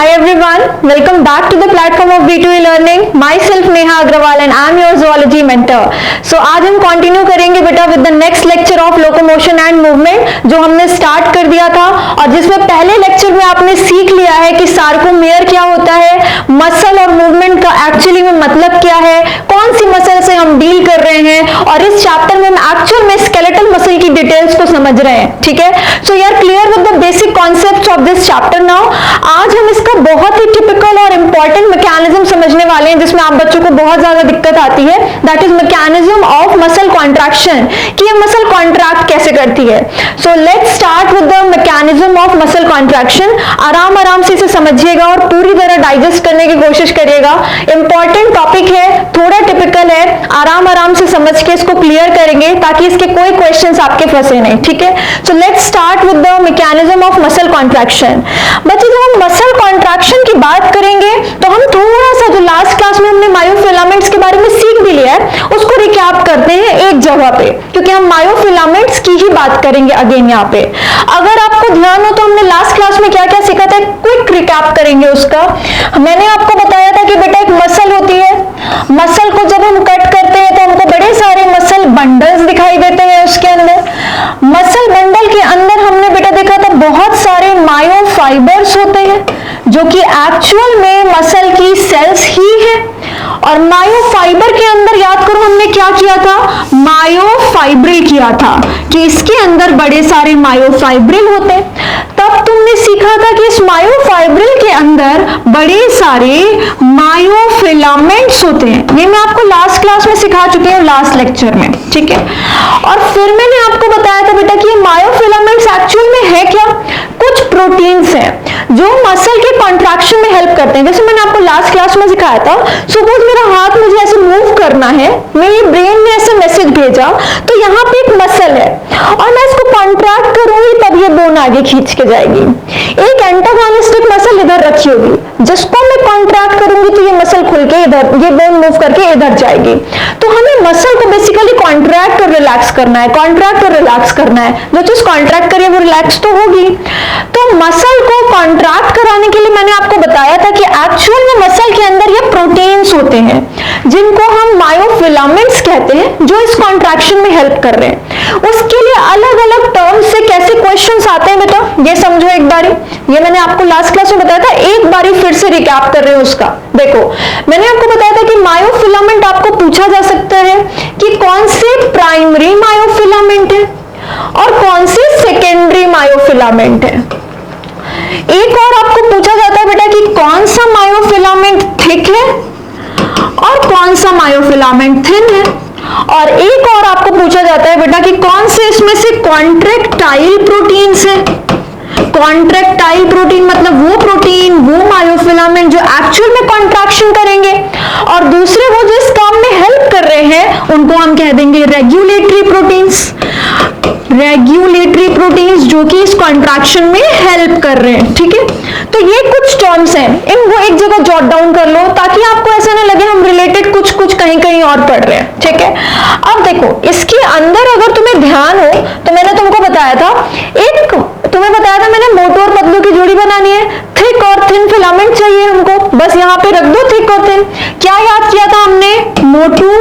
Hi everyone, welcome back to the platform of B2E Learning. Myself Neha Agrawal and I am your zoology mentor. So आज हम continue करेंगे बेटा with the next lecture of locomotion and movement जो हमने start कर दिया था और जिसमें पहले लेक्चर में आपने सीख लिया है कि सार्कोमेयर क्या होता है, मसल और मूवमेंट का एक्चुअली में मतलब क्या है, कौन सी मसल से हम डील कर रहे हैं और इस चैप्टर में हम एक्चुअल में स्केलेटल मसल की डिटेल्स को समझ रहे हैं. ठीक है, so you are clear with the basic concepts of this chapter. Now आज हम इसका बहुत ही टिपिकल और इंपॉर्टेंट मैकेनिज्म समझने वाले हैं जिसमें आप बच्चों को बहुत ज्यादा दिक्कत आती है. That is mechanism of muscle contraction, कि ये मसल कॉन्ट्रैक्ट कैसे करती है. So let's start with the mechanism of muscle contraction. आराम आराम से इसे समझिएगा और पूरी तरह डाइजेस्ट करने की कोशिश करिएगा. इंपॉर्टेंट टॉपिक है, थोड़ा टिपिकल है, आराम आराम से समझ के इसको क्लियर करेंगे ताकि इसके कोई क्वेश्चंस आपके फंसे नहीं. ठीक है, so let's start with the mechanism of muscle contraction. बच्चे जब हम मसल कॉन्ट्रैक्शन की बात करेंगे तो हम थोड़ा सा जो लास्ट क्लास में हमने मायोफिलामेंट्स के बारे में सीख भी लिया है उसको रिकैप करते हैं एक जगह पे, क्योंकि हम मायोफिलामेंट्स की ही बात करेंगे अगेन यहाँ पे. अगर आपको ध्यान हो तो हमने लास्ट क्लास में क्या क्या सीखा था, क्विक रिकैप करेंगे उसका. मैंने आपको बताया था कि बेटा एक मसल होती है, मसल को जब हम कट करते हैं तो हमको बड़े सारे मसल बंडल्स दिखाई देते हैं. उसके अंदर मसल बंडल के अंदर हमने बेटा देखा था बहुत सारे मायोफाइबर्स होते हैं जो कि एक्चुअल में मसल की सेल्स ही है. और मायोफाइबर के अंदर याद करो हमने क्या किया था, मायोफाइब्रिल किया था कि इसके अंदर बड़े सारे मायोफाइब्रिल होते. तब तुमने सीखा था कि इस मायोफाइब्रिल के अंदर बड़े सारे मायोफिलामेंट्स होते हैं. ये मैं आपको लास्ट क्लास में सिखा चुकी हूँ, लास्ट लेक्चर में. ठीक है, और फिर मैंने आपको बताया था बेटा कि ये मायोफिलामेंट्स एक्चुअल में है क्या, कुछ प्रोटीन्स हैं जो मसल के कॉन्ट्रैक्शन में हेल्प करते हैं. जैसे मैंने आपको लास्ट क्लास में सिखाया था, सपोज मेरा हाथ मुझे ऐसे मूव करना है, मेरे ब्रेन ने ऐसे मैसेज भेजा तो यहाँ पे एक मसल है और मैं इसको कॉन्ट्रैक्ट करूंगी तब ये बोन आगे खींच के जाएगी. एक एंटागोनिस्टिक मसल इधर रखी होगी, जिसको मैं कॉन्ट्रैक्ट करूंगी तो ये मसल खुल के इधर, ये बोन मूव करके इधर जाएगी. तो हमें मसल को बेसिकली कॉन्ट्रैक्ट और रिलैक्स करना है, कॉन्ट्रैक्ट और रिलैक्स करना है. जो चीज कॉन्ट्रैक्ट करिए वो रिलैक्स तो होगी. तो मसल को कॉन्ट्रैक्ट कराने के लिए मैंने आपको बताया था कि एक्चुअल में मसल के अंदर ये प्रोटीन्स होते हैं जिनको हम मायोफिलामेंट्स कहते हैं जो इस कॉन्ट्रैक्शन में हेल्प कर रहे हैं. उसके लिए अलग अलग टर्म्स से कैसे क्वेश्चंस आते हैं बेटा ये समझो एक बारी. ये मैंने आपको लास्ट क्लास में बताया था, एक बारी फिर से रिकैप कर रहे हो उसका. देखो मैंने आपको बताया था कि मायोफिलामेंट आपको पूछा जा सकता है कि कौन से प्राइमरी मायोफिलामेंट है और कौन से सेकेंडरी मायोफिलामेंट है. एक और आपको पूछा जाता है बेटा कि कौन सा मायोफिलामेंट थिक है और कौन सा मायोफिलामेंट थिन है. और एक और आपको पूछा जाता है बेटा कि कौन से इसमें से कॉन्ट्रैक्टाइल प्रोटीन्स है. कॉन्ट्रैक्टाइल प्रोटीन मतलब वो प्रोटीन, वो मायोफिलामेंट जो एक्चुअल में कॉन्ट्रैक्शन करेंगे और दूसरे वो जो इस काम में हेल्प कर रहे हैं उनको हम कह देंगे रेगुलेटरी प्रोटीन्स. रेगुलेटरी प्रोटीन्स जो कि इस कॉन्ट्रैक्शन में हेल्प कर रहे हैं. ठीक है, तो ये कुछ टर्म्स हैं, इनको एक जगह जॉट डाउन कर लो ताकि आपको ऐसा ना लगे हम रिलेटेड कुछ कुछ कहीं कहीं और पढ़ रहे हैं. ठीक है, अब देखो इसके अंदर अगर तुम्हें ध्यान हो तो मैंने तुमको बताया था, एक तुम्हें बताया था मैंने मोटू और पतलू की जोड़ी बनानी है, थिक और थिन फिलामेंट चाहिए हमको, बस यहाँ पे रख दो थिक और थिन. क्या याद किया था हमने, मोटू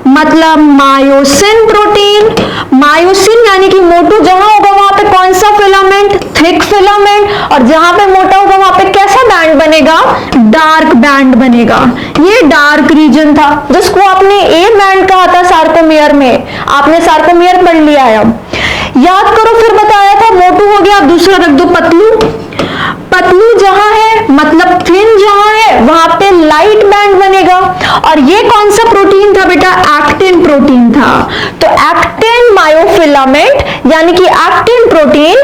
मतलब मायोसिन प्रोटीन, मायोसिन यानी कि मोटू जहां होगा वहां पे कौन सा फिलामेंट, थिक फिलामेंट, और जहां पे मोटा होगा वहां पे कैसा बैंड बनेगा, डार्क बैंड बनेगा. ये डार्क रीजन था जिसको आपने ए बैंड कहा था सार्कोमेयर में. आपने सार्कोमेयर पढ़ लिया है. अब याद करो फिर बताया था मोटू हो गया, अब दूसरा रख दो पतलू. पतलू जहां है मतलब थिन जहां है वहां पे लाइट बैंड बनेगा. और ये कौन सा प्रोटीन था बेटा, एक्टिन प्रोटीन था. तो एक्टिन मायोफिलामेंट यानी कि एक्टिन प्रोटीन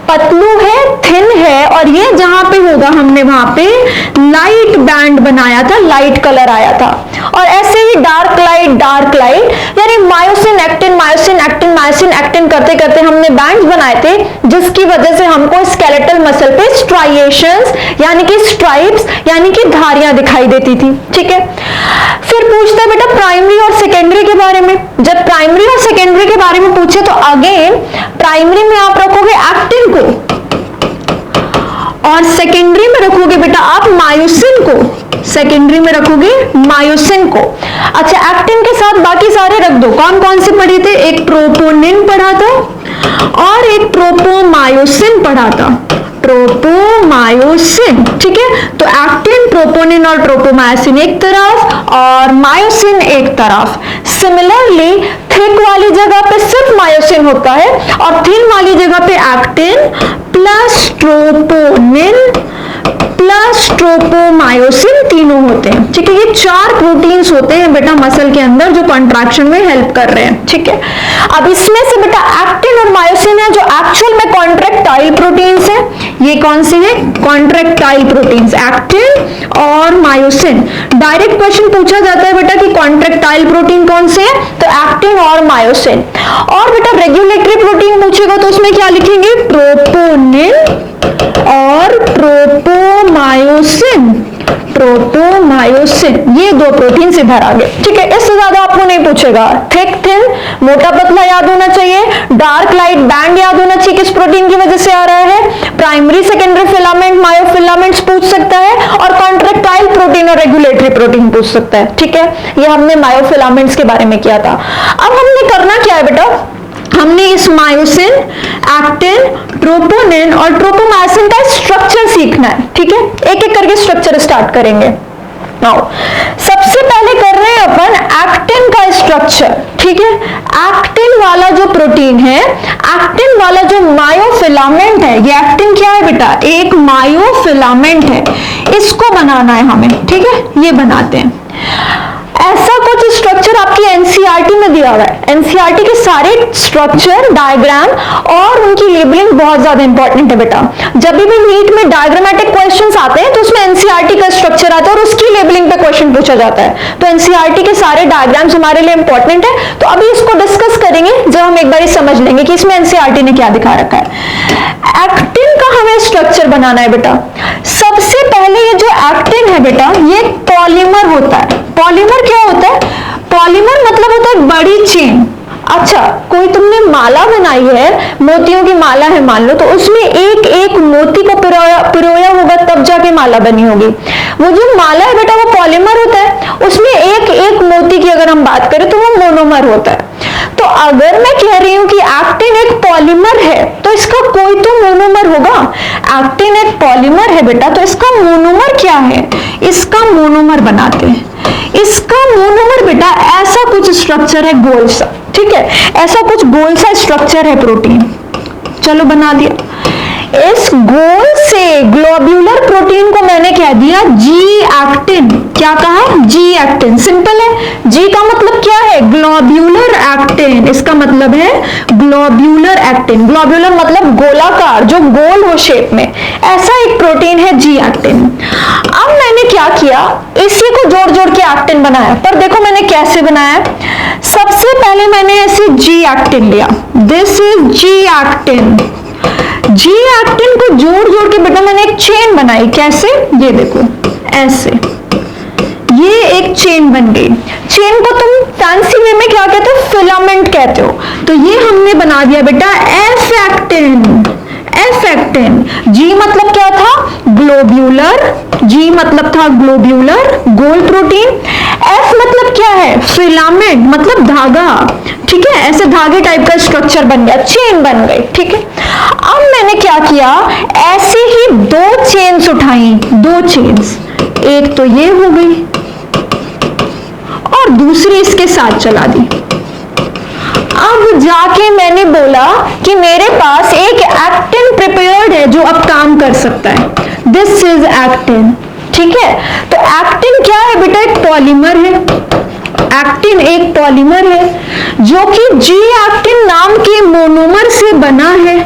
पतलू है, थिन है, और ये जहां पे होगा हमने वहां पे लाइट बैंड बनाया था, लाइट कलर आया था. और ऐसे ही डार्क लाइट यानी myosin actin, myosin actin, myosin actin करते करते हमने बैंड्स बनाए थे जिसकी वजह से हमको स्केलेटल मसल पे स्ट्राइएशंस यानी कि स्ट्राइप्स यानी कि धारियां दिखाई देती थी. ठीक है, फिर पूछते हैं बेटा प्राइमरी और सेकेंडरी के बारे में. जब प्राइमरी और सेकेंडरी के बारे में पूछे तो अगेन प्राइमरी में आप रखोगे एक्टिन को और सेकेंडरी में रखोगे बेटा आप मायोसिन को सेकेंडरी में रखोगे, मायोसिन को। अच्छा, एक्टिन के साथ बाकी सारे रख दो। कौन कौन से पढ़े थे? एक ट्रोपोनिन पढ़ा था और एक ट्रोपोमायोसिन पढ़ा था, ट्रोपोमायोसिन। ठीक है, तो एक्टिन, ट्रोपोनिन और ट्रोपोमायोसिन एक तरफ और मायोसिन एक तरफ। सिमिलरली थिक वाली जगह पे सिर्फ मायोसिन होता है और थिन वाली जगह पे actin plus troponin plus tropomyosin तीनों होते हैं। ठीक है, ये 4 प्रोटीन्स होते हैं बेटा मसल के अंदर जो कॉन्ट्रैक्शन में हेल्प कर रहे हैं। ठीक है, अब इसमें से बेटा एक्टिन और मायोसिन है जो एक्चुअल में कॉन्ट्रैक्टाइल प्रोटीन्स है। ये कौन से हैं? कॉन्ट्रैक्टाइल प्रोटीन्स, एक्टिन और मायोसिन। डायरेक्ट क्वेश्चन पूछा जाता है बेटा कि कॉन्ट्रैक्टाइल प्रोटीन कौन से है, तो एक्टिन और मायोसिन। और बेटा रेगुलेटरी प्रोटीन पूछेगा तो उसमें क्या लिखेंगे? ट्रोपोनिन और ट्रोपोमायोसिन, ट्रोपोमायोसिन, ये 2 प्रोटीन इधर आ गए। ठीक है, इससे ज्यादा आपको नहीं पूछेगा। थिक थिन, मोटा पतला याद होना चाहिए, डार्क लाइट बैंड याद होना चाहिए किस प्रोटीन की वजह से आ रहा है, प्राइमरी सेकेंडरी फिलामेंट, मायोफिलामेंट्स पूछ सकता है और कॉन्ट्रैक्टाइल प्रोटीन और रेगुलेटरी प्रोटीन पूछ सकता है। ठीक है, ये हमने मायोफिलामेंट्स के बारे में किया था। अब हमने करना क्या है बेटा? हमने इस मायोसिन, एक्टिन, ट्रोपोनिन और ट्रोपोमायोसिन का स्ट्रक्चर सीखना है। ठीक है, एक एक करके स्ट्रक्चर स्टार्ट करेंगे। नाउ सबसे पहले कर रहे हैं अपन एक्टिन का स्ट्रक्चर। ठीक है, एक्टिन वाला जो प्रोटीन है, एक्टिन वाला जो मायोफिलामेंट है, ये एक्टिन क्या है बेटा? एक मायोफिलामेंट है। इसको बनाना है हमें। ठीक है, ये बनाते हैं। ऐसा कुछ स्ट्रक्चर आपकी एनसीईआरटी में दिया हुआ है। एनसीईआरटी के सारे स्ट्रक्चर, डायग्राम और उनकी लेबलिंग बहुत ज्यादा इंपॉर्टेंट है बेटा। जब भी नीट में डायग्रामेटिक क्वेश्चंस आते हैं तो उसमें एनसीईआरटी का स्ट्रक्चर आता है और उसकी लेबलिंग पे क्वेश्चन पूछा जाता है। तो एनसीईआरटी के सारे डायग्राम्स हमारे लिए इंपॉर्टेंट है। तो अभी इसको डिस्कस करेंगे जब हम एक बार समझ लेंगे कि इसमें एनसीईआरटी ने क्या दिखा रखा है। एक्टिन का हमें स्ट्रक्चर बनाना है बेटा। सबसे पहले ये जो एक्टिन है बेटा, ये पॉलीमर होता है। पॉलीमर क्या होता है? पॉलीमर मतलब होता है बड़ी चेन। अच्छा, कोई तुमने माला बनाई है, मोतियों की माला है मान लो, तो उसमें एक एक मोती को पिरोया होगा तब जाके माला बनी होगी। वो जो माला है बेटा वो पॉलीमर होता है। उसमें एक एक मोती की अगर हम बात करें तो वो मोनोमर होता है। तो अगर मैं कह रही हूं कि एक्टिन एक पॉलीमर है तो इसका कोई तो मोनोमर होगा। एक्टिन एक पॉलीमर है बेटा, तो इसका मोनोमर क्या है? इसका मोनोमर बनाते हैं। इसका मोनोमर बेटा ऐसा कुछ स्ट्रक्चर है गोल सा। ठीक है, ऐसा कुछ गोल सा स्ट्रक्चर है प्रोटीन। चलो बना दिया। इस गोल से ग्लोब्यूलर प्रोटीन को मैंने कह दिया जी एक्टिन। क्या कहा? G actin. सिंपल है। जी का मतलब क्या है? Globular actin. इसका मतलब है ग्लोब्यूलर एक्टिन। ग्लोब्यूलर मतलब गोलाकार, जो गोल हो शेप में, ऐसा एक प्रोटीन है जी एक्टिन। अब मैंने क्या किया? इसी को जोड़ जोड़ के एक्टिन बनाया। पर देखो मैंने कैसे बनाया। सबसे पहले मैंने ऐसे जी एक्टिन लिया। This is G actin. G actin को जोड़ जोड़ के बेटा मैंने एक चेन बनाई। कैसे? ये देखो ऐसे, ये एक चेन बन गई। चेन को तुम फैंसी वे में क्या कहते हो? फिलामेंट कहते हो। तो ये हमने बना दिया बेटा F actin. F actin. G मतलब क्या था? ग्लोब्यूलर। जी मतलब था ग्लोब्यूलर, गोल प्रोटीन। एफ मतलब क्या है? फिलामेंट मतलब धागा। ठीक है, ऐसे धागे टाइप का स्ट्रक्चर बन गया, चेन बन गई। ठीक है, अब मैंने क्या किया? ऐसे ही 2 चेन्स उठाई, 2 चेन्स। एक तो ये हो गई और दूसरी इसके साथ चला दी। अब जाके मैंने बोला कि मेरे पास एक एक्टिन प्रिपेयर्ड है जो अब काम कर सकता है। This is actin. ठीक है, तो एक्टिन क्या है बेटा? एक पॉलीमर है। एक्टिन एक पॉलीमर है जो कि जी एक्टिन नाम के मोनोमर से बना है।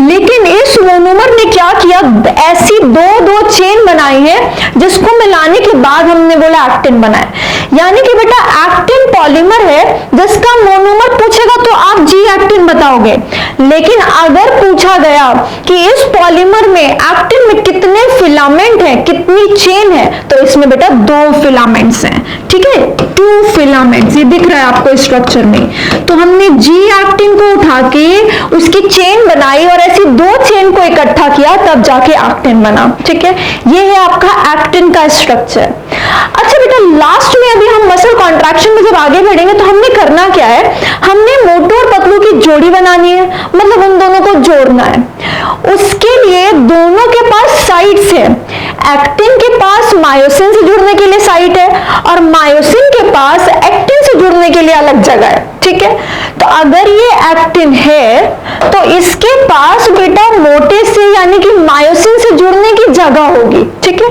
लेकिन इस मोनोमर ने क्या किया? ऐसी 2 चेन बनाई है जिसको मिलाने के बाद हमने बोला एक्टिन बनाया। यानी कि बेटा एक्टिन पॉलीमर है जिसका मोनोमर पूछेगा तो आप जी एक्टिन बताओगे। लेकिन अगर पूछा गया कि इस पॉलीमर में एक्टिन में कितने फिलामेंट है, कितनी चेन है, तो इसमें बेटा 2 फिलामेंट्स हैं, ठीक है, 2 फिलामेंट्स, ये दिख रहा है आपको स्ट्रक्चर में। तो हमने जी एक्टिन को उठा के उसकी चेन बनाई और ऐसी 2 चेन को इकट्ठा किया, तब जाके एक्टिन बना, ठीक है। ये है आपका एक्टिन का स्ट्रक्चर। अच्छा बेटा, लास्ट में अभी हम मसल कॉन्ट्रैक्शन में जब आगे बढ़ेंगे तो हमने करना क्या है, हमने मोटू और पतलू की जोड़ी बनानी है, मतलब उन दोनों को जोड़ना है। उसके लिए दोनों के पास साइट्स है, एक्टिन के पास मायोसिन से जुड़ने के लिए साइट है और मायोसिन के पास एक्टिन से जुड़ने के लिए अलग जगह है, ठीक है। तो अगर ये एक्टिन है तो इसके पास बेटा मोटे से यानी कि मायोसिन से जुड़ने की जगह होगी, ठीक है।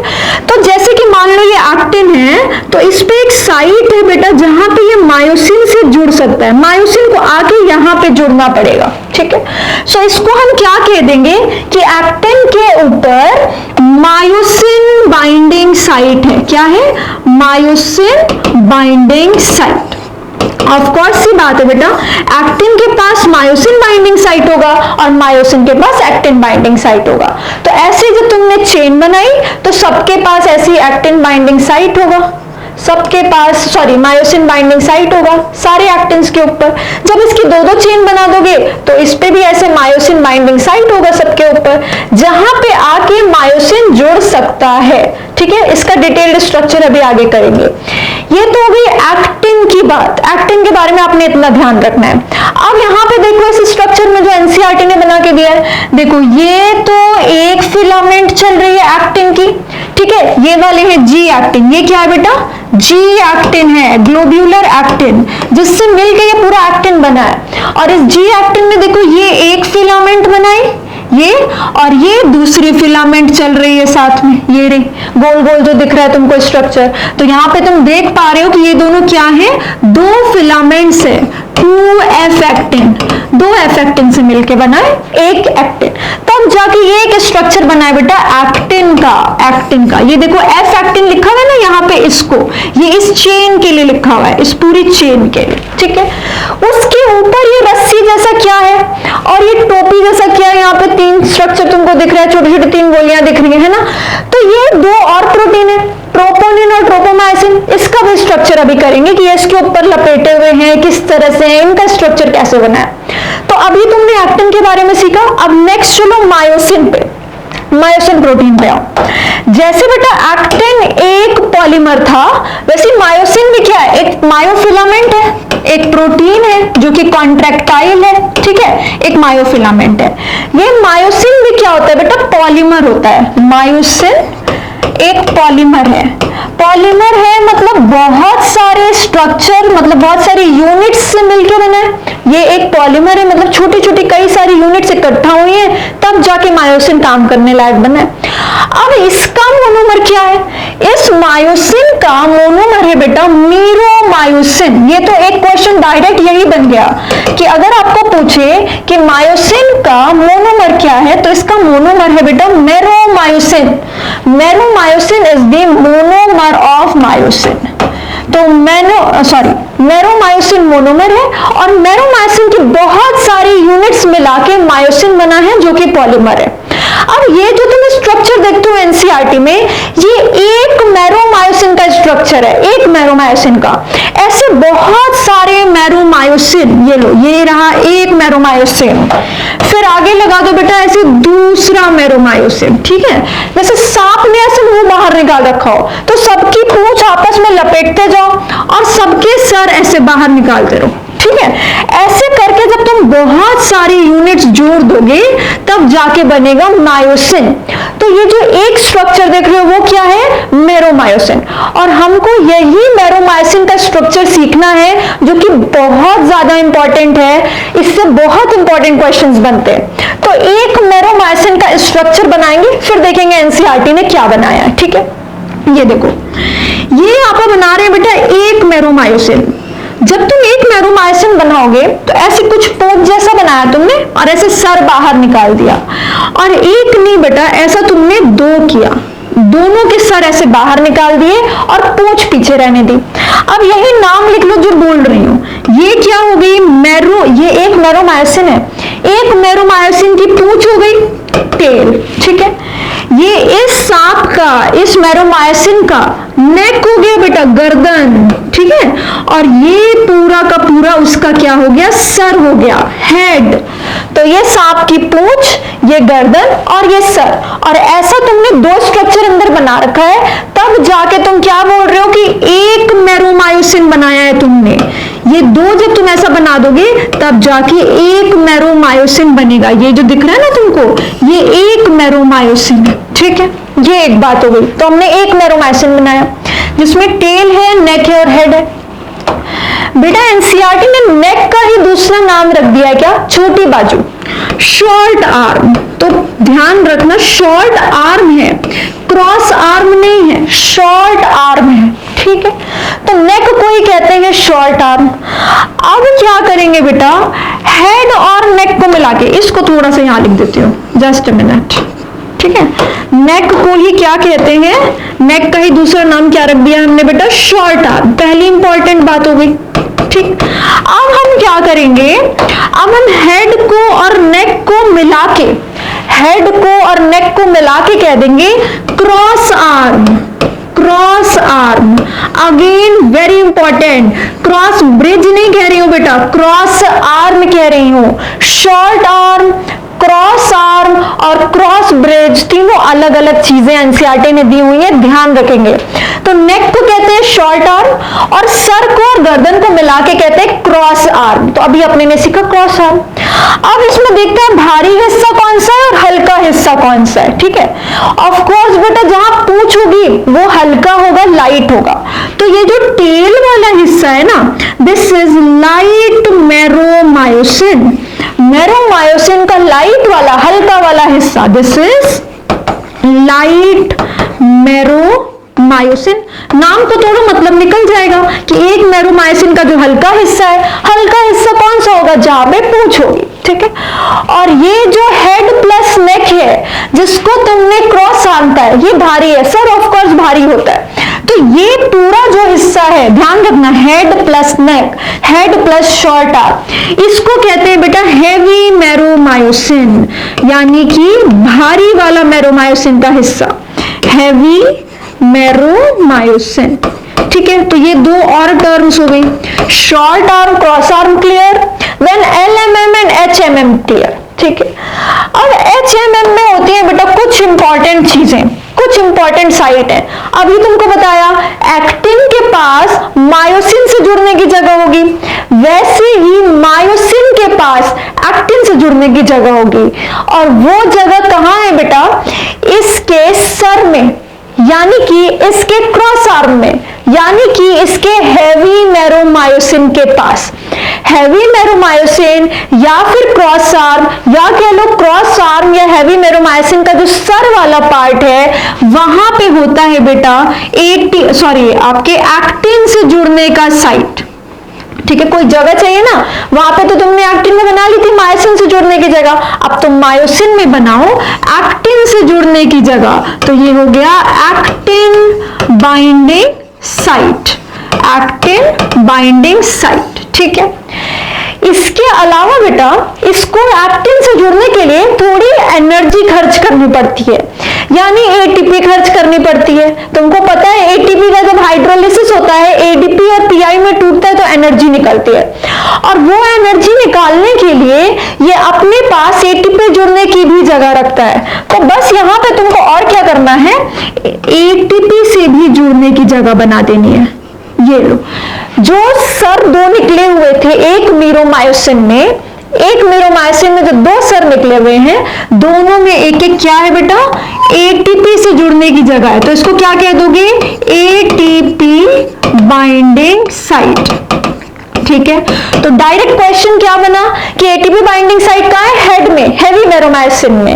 तो जैसे कि मान लो ये एक्टिन है तो इस पे एक साइट है बेटा जहां पे ये मायोसिन से जुड़ सकता है, मायोसिन को आके यहां पे जुड़ना पड़ेगा, ठीक है। सो इसको हम क्या कह देंगे कि एक्टिन के ऊपर मायोसिन बाइंडिंग साइट है, क्या है, myosin binding site. Of course सी बात है बेटा, एक्टिन के पास मायोसिन बाइंडिंग साइट होगा और मायोसिन के पास एक्टिन बाइंडिंग साइट होगा। तो ऐसे जब तुमने चेन बनाई तो सबके पास ऐसी एक्टिन बाइंडिंग साइट होगा, सबके पास मायोसिन बाइंडिंग साइट होगा सारे एक्टिन्स के ऊपर। जब इसकी 2-2 चेन बना दोगे तो इस पे भी ऐसे मायोसिन बाइंडिंग साइट होगा सबके ऊपर, जहां पे आके मायोसिन जुड़ सकता है, ठीक है। इसका डिटेल्ड स्ट्रक्चर अभी आगे करेंगे। ये तो हो गई एक्टिन की बात, एक्टिन के बारे में आपने इतना ध्यान रखना है। अब यहाँ पे देखो इस स्ट्रक्चर में जो एनसीईआरटी ने बना के दिया है, देखो ये तो एक फिलामेंट चल रही है एक्टिन की, ठीक है, ये वाले हैं जी एक्टिन, ये क्या है बेटा, जी एक्टिन है, ग्लोब्यूलर एक्टिन, जिससे मिलके ये पूरा एक्टिन बना है। और इस जी एक्टिन में देखो ये एक फिलामेंट बनाई ये, और ये दूसरी फिलामेंट चल रही है साथ में, ये रे गोल गोल जो दिख रहा है तुमको स्ट्रक्चर। तो यहाँ पे तुम देख पा रहे हो कि ये दोनों क्या है, 2 फिलामेंट्स है, 2F एक्टिन, 2F एक्टिन से मिलके बना है एक एक्टिन, तब जाके ये एक स्ट्रक्चर बना है बेटा एक्टिन का, एक्टिन का। ये देखो F एक्टिन लिखा हुआ है ना यहाँ पे, इसको ये इस चेन के लिए लिखा हुआ है, इस पूरी चेन के लिए, ठीक है। उसके ऊपर ये रस्सी जैसा क्या है और ये टोपी जैसा क्या है, यहाँ पे 3 स्ट्रक्चर तुमको दिख रहा है, छोटी छोटी 3 गोलियां दिख रही है ना। तो ये 2 और प्रोटीन है, ट्रोपोनिन और ट्रोपोमाइसिन, इसका भी स्ट्रक्चर अभी करेंगे कि ये इसके ऊपर लपेटे हुए हैं, किस तरह से है, इनका स्ट्रक्चर कैसे बना है। तो अभी तुमने एक्टिन के बारे में सीखा, अब नेक्स्ट चलो मायोसिन पे, मायोसिन प्रोटीन पे आओ। जैसे बेटा एक्टिन एक पॉलीमर था, वैसे मायोसिन भी क्या है, एक मायोफिलामेंट है, एक प्रोटीन है जो कि कॉन्ट्रैक्टाइल है, ठीक है, एक मायोफिलामेंट है। ये मायोसिन भी क्या होता है बेटा, पॉलीमर होता है। मायोसिन एक पॉलीमर है, पॉलीमर है मतलब बहुत सारे स्ट्रक्चर, मतलब बहुत सारी यूनिट्स से मिलकर बना है। ये एक पॉलीमर है मतलब छोटी छोटी कई सारी यूनिट्स इकट्ठा हुई है, तब जाके मायोसिन काम करने लायक बना है। अब इसका मोनोमर क्या है, इस मायोसिन का मोनोमर है बेटा मीरोमायोसिन। ये तो एक क्वेश्चन डायरेक्ट यही बन गया कि अगर आपको पूछे कि मायोसिन का मोनोमर क्या है, तो इसका मोनोमर है बेटा meromyosin. Meromyosin is the monomer of myosin. तो मेरोमायोसिन मोनोमर है और मेरोमायोसिन की बहुत सारी यूनिट्स मिला के मायोसिन बना है जो कि पॉलीमर है। अब ये जो तुम स्ट्रक्चर देखते हो एनसीईआरटी में, ये एक मेरोमायोसिन का स्ट्रक्चर है, एक मेरोमायोसिन का। ऐसे बहुत सारे मेरोमायोसिन, ये लो ये रहा एक मेरोमायोसिन, फिर आगे लगा दो बेटा ऐसे दूसरा मेरोमायोसिन, ठीक है। जैसे सांप ने ऐसे मुंह बाहर निकाल रखा हो, तो सबकी पूंछ आपस में लपेटते जाओ और सबके सर ऐसे बाहर निकालते रहो, ठीक है। ऐसे करके जब तुम बहुत सारी यूनिट्स जोड़ दोगे तब जाके बनेगा मायोसिन। तो ये जो एक स्ट्रक्चर देख रहे हो वो क्या है, मेरोमायोसिन। और हमको यही मेरोमायोसिन का स्ट्रक्चर सीखना है जो कि बहुत ज्यादा इंपॉर्टेंट है, इससे बहुत इंपॉर्टेंट क्वेश्चंस बनते हैं। तो एक मेरोमायोसिन का स्ट्रक्चर बनाएंगे, फिर देखेंगे एनसीईआरटी ने क्या बनाया है, ठीक है। ये देखो ये आप बना रहे हैं बेटा एक मेरोमायोसिन। जब तुम एक मेरोमायोसिन बनाओगे तो ऐसे कुछ पोक जैसा बनाया तुमने और ऐसे सर बाहर निकाल दिया, और एक नहीं बेटा ऐसा तुमने 2 किया, दोनों के सर ऐसे बाहर निकाल दिए और पूंछ पीछे रहने दी। अब यही नाम लिख लो जो बोल रही हूं, ये क्या हो गई ये एक मेरोमायोसिन है, एक मेरोमायोसिन की पूंछ हो गई टेल, ठीक है। ये इस सांप का, इस मैरोमायसिन का नेक हो गया बेटा, गर्दन, ठीक है, और ये पूरा का पूरा उसका क्या हो गया, सर हो गया, हेड। तो ये सांप की पूंछ, ये गर्दन और ये सर, और ऐसा तुमने दो स्ट्रक्चर अंदर बना रखा है, तब जाके तुम क्या बोल रहे हो कि एक मैरोमायोसिन बनाया है तुमने। ये दो जब तुम ऐसा बना दोगे तब जाके एक मैरोमायोसिन बनेगा। ये जो दिख रहा है ना तुमको, ये एक मैरोमायोसिन है, ठीक है। ये एक बात हो गई। तो हमने एक मैरोमायोसिन बनाया जिसमें टेल है, नेक है और हेड है। बेटा एनसीईआरटी ने नेक का ही दूसरा नाम रख दिया है क्या, छोटी बाजू, शॉर्ट आर्म। तो ध्यान रखना, शॉर्ट आर्म है, क्रॉस आर्म नहीं है, शॉर्ट आर्म है, ठीक है। तो नेक को ही कहते हैं शॉर्ट आर्म। अब क्या करेंगे बेटा, हेड और नेक को मिला के, इसको थोड़ा सा यहां लिख देती हूँ, जस्ट अ मिनट, ठीक है। नेक को ही क्या कहते हैं, नेक का ही दूसरा नाम क्या रख दिया हमने बेटा, शॉर्ट आर्म। पहली इंपॉर्टेंट बात हो गई, ठीक। अब हम क्या करेंगे, अब हम हेड को और नेक को मिला के, हेड को और नेक को मिला के कह देंगे cross arm, cross arm. Again very important, cross bridge नहीं कह रही हूं बेटा, क्रॉस आर्म कह रही हूं। शॉर्ट आर्म, क्रॉस आर्म और क्रॉस ब्रिज तीनों अलग अलग चीजें एनसीईआरटी ने दी हुई है, ध्यान रखेंगे। तो नेक को कहते हैं शॉर्ट आर्म और सर को और गर्दन को मिला के कहते हैं क्रॉस आर्म। तो अभी अपने ने सीखा क्रॉस आर्म। अब इसमें देखते हैं भारी हिस्सा कौन सा है और हल्का हिस्सा कौन सा है, ठीक है। ऑफ कोर्स बेटा जहां पूंछ होगी वो हल्का होगा, लाइट होगा। तो ये जो टेल वाला हिस्सा है ना, दिस इज लाइट मैरोमायोसिन। मैरोमायोसिन का लाइट वाला, हल्का वाला हिस्सा, दिस इज लाइट मैरोमायोसिन। नाम को थोड़ा मतलब निकल जाएगा कि एक मैरोमायोसिन का जो हल्का हिस्सा है, हल्का हिस्सा कौन सा होगा, जहां पे पूंछ होगी, ठीक है। और ये जो हेड प्लस नेक है जिसको तुमने क्रॉस आर्म का है, ये भारी है सर, ऑफ कोर्स भारी होता है। तो ये पूरा जो हिस्सा है, ध्यान रखना, हेड प्लस नेक, हेड प्लस शॉर्ट आर्म, इसको कहते हैं बेटा हेवी मैरोमायोसिन, यानी कि भारी वाला मैरोमायोसिन का हिस्सा, हेवी मैरोमायोसिन, ठीक है। तो ये दो और टर्म्स हो गई, short arm, cross arm clear, then LMM and HMM clear, ठीक है। अब एचएमएम में होती है बेटा कुछ इंपॉर्टेंट चीजें, कुछ इंपॉर्टेंट साइट है। अभी तुमको बताया एक्टिन के पास मायोसिन से जुड़ने की जगह होगी, वैसे ही मायोसिन के पास एक्टिन से जुड़ने की जगह होगी। और वो जगह कहां है बेटा, इसके सर में, यानी कि इसके क्रॉस आर्म में, यानी कि इसके हेवी मैरोमायोसिन के पास। हेवी मैरोमायोसिन या फिर क्रॉस आर्म, या कह लो क्रॉस आर्म या हेवी मैरोमायोसिन का जो सर वाला पार्ट है, वहां पे होता है बेटा आपके एक्टिन से जुड़ने का साइट, ठीक है। कोई जगह चाहिए ना, वहां पे तो तुमने एक्टिन में बना ली थी मायोसिन से जुड़ने की जगह, अब तुम मायोसिन में बनाओ एक्टिन से जुड़ने की जगह। तो ये हो गया actin binding site, actin binding site, ठीक है। इसके अलावा बेटा इसको एक्टिन से जुड़ने के लिए थोड़ी एनर्जी खर्च करनी पड़ती है, यानी एटीपी खर्च करनी पड़ती है। तुमको पता है एटीपी का जब हाइड्रोलिसिस होता है, एडीपी और पीआई में टूटता है तो एनर्जी निकलती है, और वो एनर्जी निकालने के लिए ये अपने पास एटीपी जुड़ने की भी जगह रखता है। तो बस यहाँ पे तुमको और क्या करना है, एटीपी से भी जुड़ने की जगह बना देनी है। ये लो, जो सर दो निकले हुए थे एक मैरोमायोसिन में, एक मैरोमायोसिन में जो दो सर निकले हुए हैं, दोनों में एक एक क्या है बेटा, एटीपी से जुड़ने की जगह है। तो इसको क्या कह दोगे, एटीपी बाइंडिंग साइट, ठीक है। तो डायरेक्ट क्वेश्चन क्या बना कि एटीपी बाइंडिंग साइट कहां है, हेड में, हेवी मैरोमायोसिन में,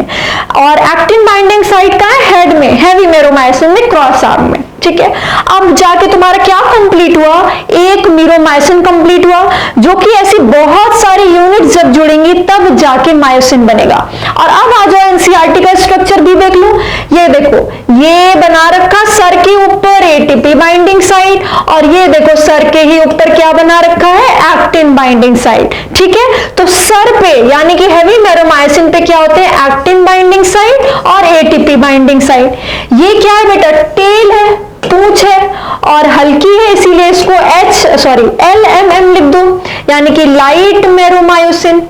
और एक्टिन बाइंडिंग साइट कहां है, हेड में, हेवी मैरोमायोसिन में, क्रॉस आर्म में, ठीक है। अब जाके तुम्हारा क्या कंप्लीट हुआ, एक मीरोमायोसिन कंप्लीट हुआ, जो कि ऐसी बहुत सारी यूनिट जब जुड़ेंगी तब जाके मायोसिन बनेगा। और अब आ जाओ एनसीईआरटी का स्ट्रक्चर भी देख लो। ये देखो, ये बना रखा सर के ऊपर एटीपी बाइंडिंग साइट, और ये देखो सर के ही ऊपर क्या बना रखा है, एक्टिन बाइंडिंग साइट। ठीक है, तो सर पे यानी कि हैवी मैरोमायोसिन पे क्या होते हैं, एक्टिन बाइंडिंग साइट और एटीपी बाइंडिंग साइट। ये क्या है बेटा, टेल है, पूंछ है, और हल्की है इसीलिए इसको LMM लिख दो, यानी कि लाइट मैरोमायोसिन।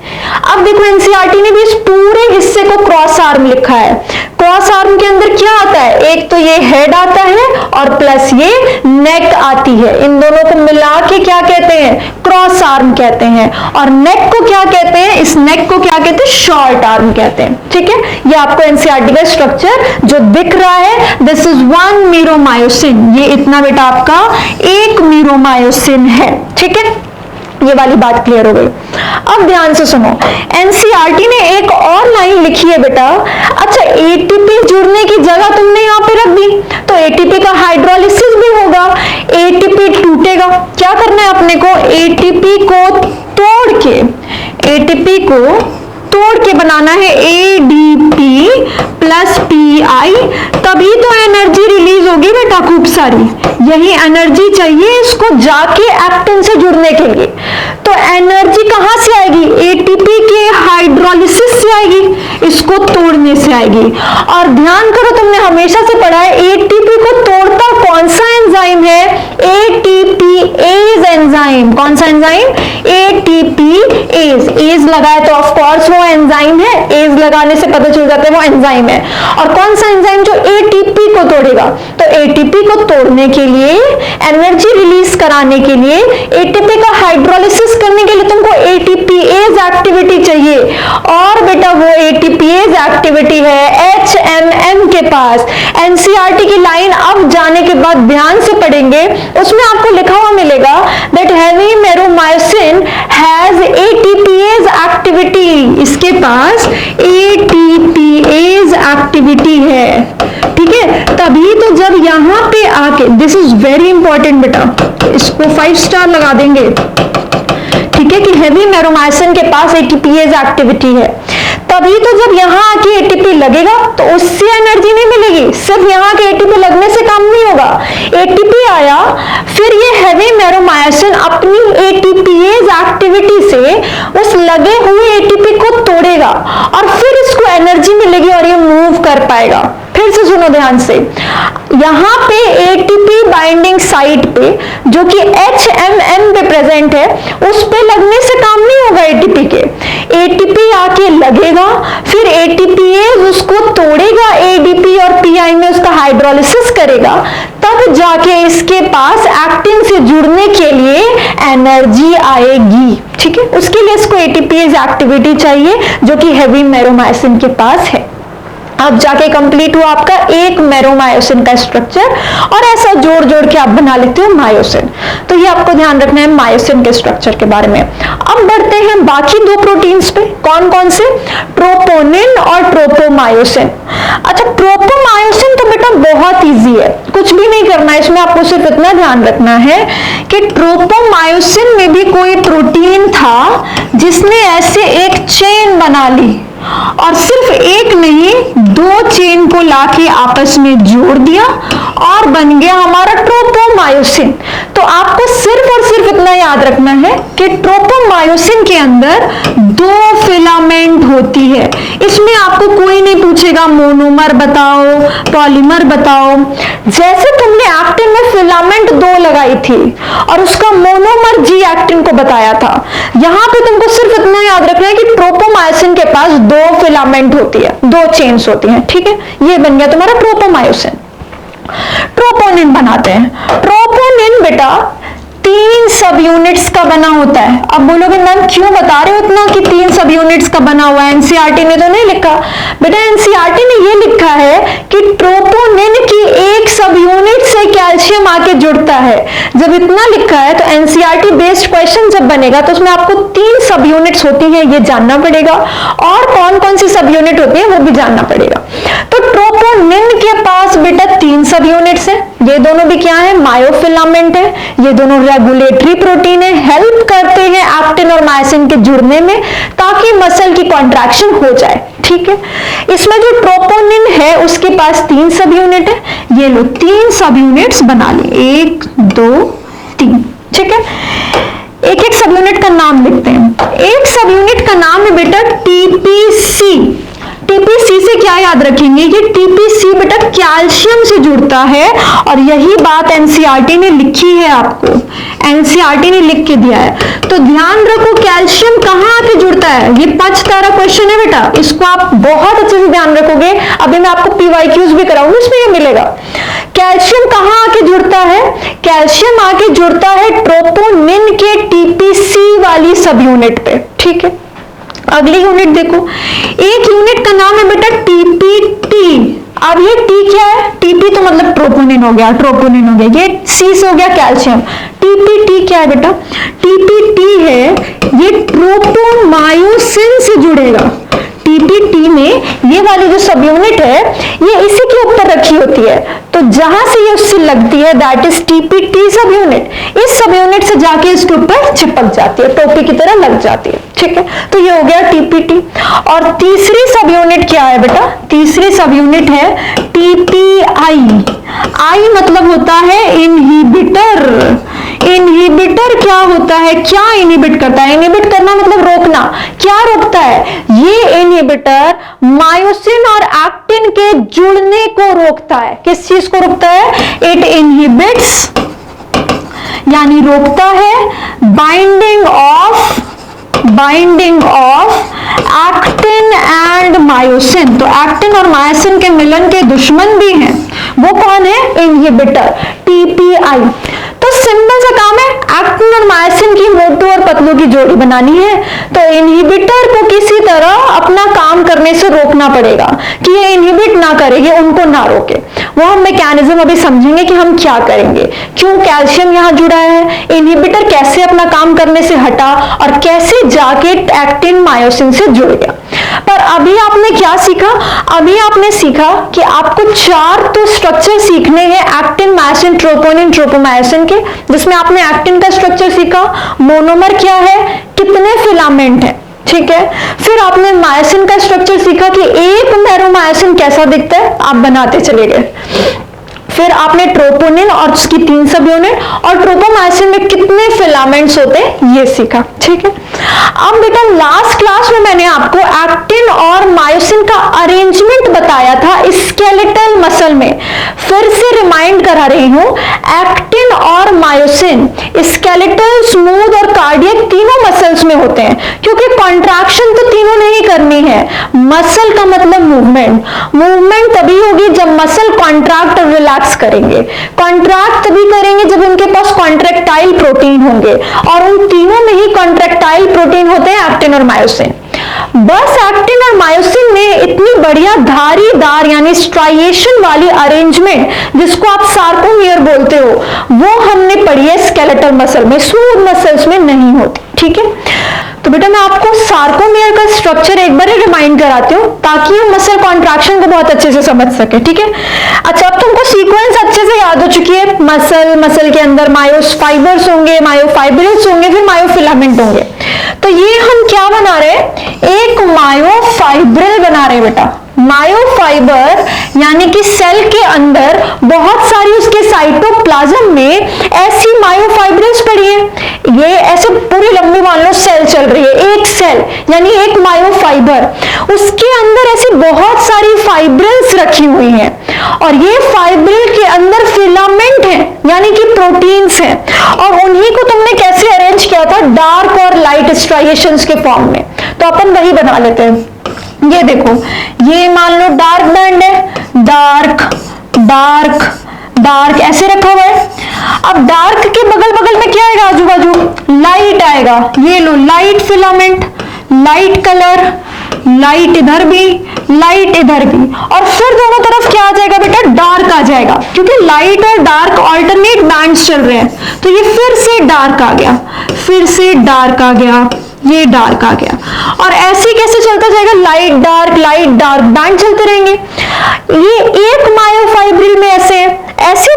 अब देखो एनसीईआरटी ने भी इस पूरे हिस्से को क्रॉस आर्म लिखा है। क्रॉस आर्म के अंदर क्या आता है, एक तो ये हेड आता है और प्लस ये नेक आती है। इन दोनों को मिला के क्या कहते हैं, क्रॉस आर्म कहते हैं। और नेक को क्या कहते हैं, इस नेक को क्या कहते हैं, शॉर्ट आर्म कहते हैं। ठीक है, ये आपको एनसीईआरटी का स्ट्रक्चर जो दिख रहा है, दिस इज 1 मीरोमायोसिन। ये इतना बेटा आपका एक मीरोमायोसिन है। ठीक है, ये वाली बात क्लियर हो गई। अब ध्यान से सुनो, एनसीईआरटी ने एक और लाइन लिखी है बेटा। अच्छा, एटीपी जुड़ने की जगह तुमने यहां पे रख दी, तो एटीपी का हाइड्रोलिसिस भी होगा, एटीपी टूटेगा। क्या करना है अपने को, एटीपी को तोड़ के बनाना है ADP प्लस PI, तभी तो एनर्जी रिलीज होगी बेटा खूब सारी। यही एनर्जी चाहिए इसको जाके एक्टिन से जुड़ने के लिए। तो एनर्जी कहां से आएगी, एटीपी के हाइड्रोलिसिस से आएगी, इसको तोड़ने से आएगी। और ध्यान करो, तुमने हमेशा से पढ़ा है एटीपी को तोड़ता कौन सा एंजाइम है, ATPase एंजाइम। कौन सा एंजाइम, ATPase। एज लगाए तो ऑफ कोर्स वो एंजाइम है, एज लगाने से पता चल जाता है वो एंजाइम है। और कौन सा एंजाइम जो एटीपी को तोड़ेगा, तो एटीपी को तोड़ने के लिए, एनर्जी रिलीज कराने के लिए, एटीपी का हाइड्रोलिसिस करने के लिए तुमको एटीपीएज एक्टिविटी चाहिए। और बेटा वो एटीपीएज एक्टिविटी है HMM के पास। एनसीईआरटी की लाइन अब जाने के बाद ध्यान से पढ़ेंगे, उसमें आपको लिखा हुआ मिलेगा that heavy meromyosin has ATPase activity. इसके पास एटीपीएज एक्टिविटी है। ठीक है, तभी तो जब यहां पे आके, दिस इज वेरी इंपॉर्टेंट बेटा, इसको 5 स्टार लगा देंगे। ठीक है, कि हैवी मैरोमायोसिन के पास एटीपीएज एक्टिविटी है। तभी तो जब यहां आके एटीपी लगेगा तो उससे एनर्जी नहीं मिलेगी, सिर्फ यहां के एटीपी लगने से काम नहीं होगा। एटीपी आया, फिर ये हैवी मैरोमायोसिन अपनी एटीपीएज एक्टिविटी से उस लगे हुए एटीपी को तोड़ेगा और फिर इसको एनर्जी मिलेगी और ये मूव कर पाएगा। फिर से सुनो ध्यान से, यहां पे एटीपी बाइंडिंग साइट पे जो कि HMM पे प्रेजेंट है, उस पे लगने से काम नहीं होगा एटीपी के। एटीपी आके लगेगा, फिर एटीपीएज उसको तोड़ेगा, ADP और PI में उसका हाइड्रोलिसिस करेगा, तब जाके इसके पास एक्टिन से जुड़ने के लिए एनर्जी आएगी। ठीक है, उसके लिए इसको एटीपीएज एक्टिविटी चाहिए जो कि हैवी मैरोमायोसिन के पास है। अब जाके कंप्लीट हुआ आपका एक मैरोमायोसिन का स्ट्रक्चर, और ऐसा जोड़ जोड़ के आप बना लेते हो मायोसिन। तो ये आपको ध्यान रखना है मायोसिन के स्ट्रक्चर के बारे में। अब बढ़ते हैं बाकी 2 प्रोटीन्स पे। कौन कौन से, ट्रोपोनिन और ट्रोपोमायोसिन। अच्छा, ट्रोपोमायोसिन तो बेटा बहुत इजी है, कुछ भी नहीं करना है इसमें, आपको सिर्फ इतना ध्यान रखना है कि ट्रोपोमायोसिन में भी कोई प्रोटीन था जिसने ऐसे एक चेन बना ली, और सिर्फ एक नहीं 2 चेन को लाके आपस में जोड़ दिया और बन गया हमारा ट्रोपोमायोसिन। तो आपको सिर्फ और सिर्फ इतना याद रखना है कि ट्रोपोमायोसिन के अंदर 2 फिलामेंट होती है। इसमें आपको कोई नहीं पूछेगा मोनोमर बताओ, पॉलीमर बताओ। जैसे तुमने एक्टिन में फिलामेंट 2 लगाई थी और उसका मोनोमर जी एक्टिन को बताया था, यहां पे तुमको सिर्फ इतना याद रखना है कि ट्रोपोमायोसिन के पास 2 फिलामेंट होती है, 2 चेन्स होती हैं। ठीक है, ये बन गया तुम्हारा ट्रोपोमायोसिन। ट्रोपोनिन बनाते हैं। ट्रोपोनिन बेटा 3 सब यूनिट्स का बना होता है। अब बोलोगे मैम क्यों बता रहे हो इतना कि 3 सब यूनिट्स का बना हुआ है, एनसीईआरटी ने तो नहीं लिखा। बेटा एनसीईआरटी ने ये लिखा है कि ट्रोपोनिन की एक सब यूनिट से कैल्शियम आके जुड़ता है। जब इतना लिखा है तो एनसीईआरटी बेस्ड क्वेश्चन जब बनेगा तो उसमें आपको 3 सब यूनिट्स होती हैं ये जानना पड़ेगा, और कौन कौन सी सब यूनिट होती है वो भी जानना पड़ेगा। तो ट्रोपोनिन के पास बेटा 3 सब यूनिट्स हैं, ये दोनों भी क्या है, मायोफिलामेंट है, ये दोनों रेगुलेटरी प्रोटीन है, हेल्प करते हैं एक्टिन और मायोसिन के जुड़ने में ताकि मसल की कॉन्ट्रैक्शन हो जाए। ठीक है, इसमें जो ट्रोपोनिन है उसके पास 3 सब यूनिट है, ये लो 3 सब यूनिट्स बना लिए, 1 2 3। ठीक है, एक एक सब यूनिट का नाम लिखते हैं। एक सब यूनिट का नाम है बेटा टीपीसी। टीपीसी से क्या याद रखेंगे, ये टीपीसी बेटा कैल्शियम से जुड़ता है, और यही बात एनसीईआरटी ने लिखी है, आपको एनसीईआरटी ने लिख के दिया है। तो ध्यान रखो कैल्शियम कहां आके जुड़ता है, ये 5 तारा क्वेश्चन है बेटा, इसको आप बहुत अच्छे से ध्यान रखोगे। अभी मैं आपको पीवाईक्यूज भी कराऊंगी, इसमें ये मिलेगा। कैल्शियम कहां आके जुड़ता है, कैल्शियम आके जुड़ता है ट्रोपोनिन के टीपीसी वाली सब यूनिट पे। ठीक है, अगली यूनिट देखो, एक यूनिट का नाम है बेटा टीपीटी। अब ये टी क्या है, टीपी तो मतलब ट्रोपोनिन हो गया, ट्रोपोनिन हो गया, ये सी से हो गया कैल्शियम। टीपीटी क्या है बेटा, टीपीटी है ये ट्रोपोमायोसिन से जुड़ेगा। टीपीटी में ये वाली जो सब यूनिट है ये इसी के ऊपर रखी होती है, तो जहां से ये उससे लगती है दैट इज टीपीटी सब यूनिट, इस सब यूनिट से जाके इसके ऊपर चिपक जाती है, टोपी की तरह लग जाती है। ठीक है, तो ये हो गया टीपीटी। और तीसरी सब यूनिट क्या है बेटा, तीसरी सब यूनिट है टीपीआई। आई मतलब होता है इनहिबिटर। इनहिबिटर क्या होता है, क्या इनहिबिट करता है, इनहिबिट करना मतलब रोकना, क्या रोकता है, ये इनहिबिटर मायोसिन और एक्टिन के जुड़ने को रोकता है। किस चीज को रोकता है, इट इनहिबिट्स यानी रोकता है binding of actin and myosin. तो एक्टिन और मायोसिन के मिलन के दुश्मन भी हैं, वो कौन है, इनहिबिटर टीपीआई। तो सिंपल सा काम है, एक्टिन और मायोसिन की मोटू और पतलू की जोड़ी बनानी है, तो इनहिबिटर को किसी तरह अपना काम करने से रोकना पड़ेगा कि ये इनहिबिट ना करेंगे, उनको ना रोके। वो हम मैकेनिज्म अभी समझेंगे कि हम क्या करेंगे, क्यों कैल्शियम यहां जुड़ा है, इनहिबिटर कैसे अपना काम करने से हटा और कैसे जाके एक्टिन मायोसिन से जुड़ गया। पर अभी आपने क्या सीखा, अभी आपने सीखा कि आपको 4 तो स्ट्रक्चर सीखने हैं एक्टिन मायोसिन ट्रोपोनिन ट्रोपोमायोसिन के, जिसमें आपने एक्टिन का स्ट्रक्चर सीखा, मोनोमर क्या है, कितने फिलामेंट है। ठीक है, फिर आपने मायोसिन का स्ट्रक्चर सीखा कि एक मेरोमायोसिन कैसा दिखता है, आप बनाते चले गए। फिर आपने ट्रोपोनिन और उसकी 3 सब यूनिट और ट्रोपोमायोसिन में कितने फिलामेंट्स होते हैं ये सीखा। ठीक है, अब बेटा लास्ट क्लास में मैंने आपको एक्टिन और मायोसिन का अरेंजमेंट बताया था स्केलेटल मसल में, फिर से रिमाइंड करा रही हूं, एक्टिन और मायोसिन स्केलेटल, स्मूथ और कार्डियक तीनों मसल्स में होते हैं, क्योंकि कॉन्ट्रैक्शन तो तीनों ने ही करनी है। मसल का मतलब मूवमेंट, मूवमेंट तभी होगी जब मसल कॉन्ट्रैक्ट और रिलैक्स करेंगे, कॉन्ट्रैक्ट तभी करेंगे जब उनके पास कॉन्ट्रैक्टाइल प्रोटीन होंगे, और उन तीनों में ही कॉन्ट्रैक्टाइल प्रोटीन होते हैं एक्टिन और मायोसिन। बस एक्टिन और मायोसिन में इतनी बढ़िया धारीदार यानी स्ट्राइएशन वाली अरेंजमेंट, जिसको आप सार्कोमियर बोलते हो, वो हमने पढ़ी है स्केलेटल मसल में, स्मूथ मसल्स में नहीं होती। ठीक है, तो बेटा मैं आपको सार्कोमियर का स्ट्रक्चर एक बार रिमाइंड कराती हूँ ताकि हम मसल कॉन्ट्रैक्शन को बहुत अच्छे से समझ सके। ठीक है, अच्छा अब तुमको सीक्वेंस अच्छे से याद हो चुकी है, मसल के अंदर मायोफाइबर्स होंगे, मायोफाइब्रिल्स होंगे, फिर मायोफिलामेंट होंगे। तो ये हम क्या बना रहे हैं, एक मायोफाइब्रिल बना रहे हैं बेटा। मायोफाइबर यानी कि सेल के अंदर बहुत सारी उसके साइटोप्लाज्म में ऐसी मायोफाइब्रिल्स पड़ी है, ये ऐसे पूरी लंबी मान लो सेल चल रही है, एक सेल यानी एक मायोफाइबर, उसके अंदर ऐसी बहुत सारी फाइब्रिल्स रखी हुई हैं, और ये फाइब्रिल के अंदर फिलामेंट है यानी कि प्रोटीन्स हैं, और उन्हीं को तुमने कैसे अरेंज किया था, डार्क और लाइट स्ट्राइएशंस के फॉर्म में। तो अपन वही बना लेते हैं, ये देखो, ये मान लो डार्क बैंड है, डार्क डार्क डार्क ऐसे रखा हुआ है। अब डार्क के बगल बगल में क्या आएगा, आजू बाजू लाइट आएगा, ये लो light filament, light colour, light इधर भी, लाइट इधर भी, और फिर दोनों तरफ क्या आ जाएगा बेटा, डार्क आ जाएगा, क्योंकि लाइट और डार्क ऑल्टरनेट बैंड्स चल रहे हैं। तो ये फिर से डार्क आ गया, फिर से डार्क आ गया, ये डार्क आ गया, और ऐसे कैसे चलता जाएगा, लाइट डार्क बैंड चलते रहेंगे। ये एक मायोफाइब्रिल में ऐसे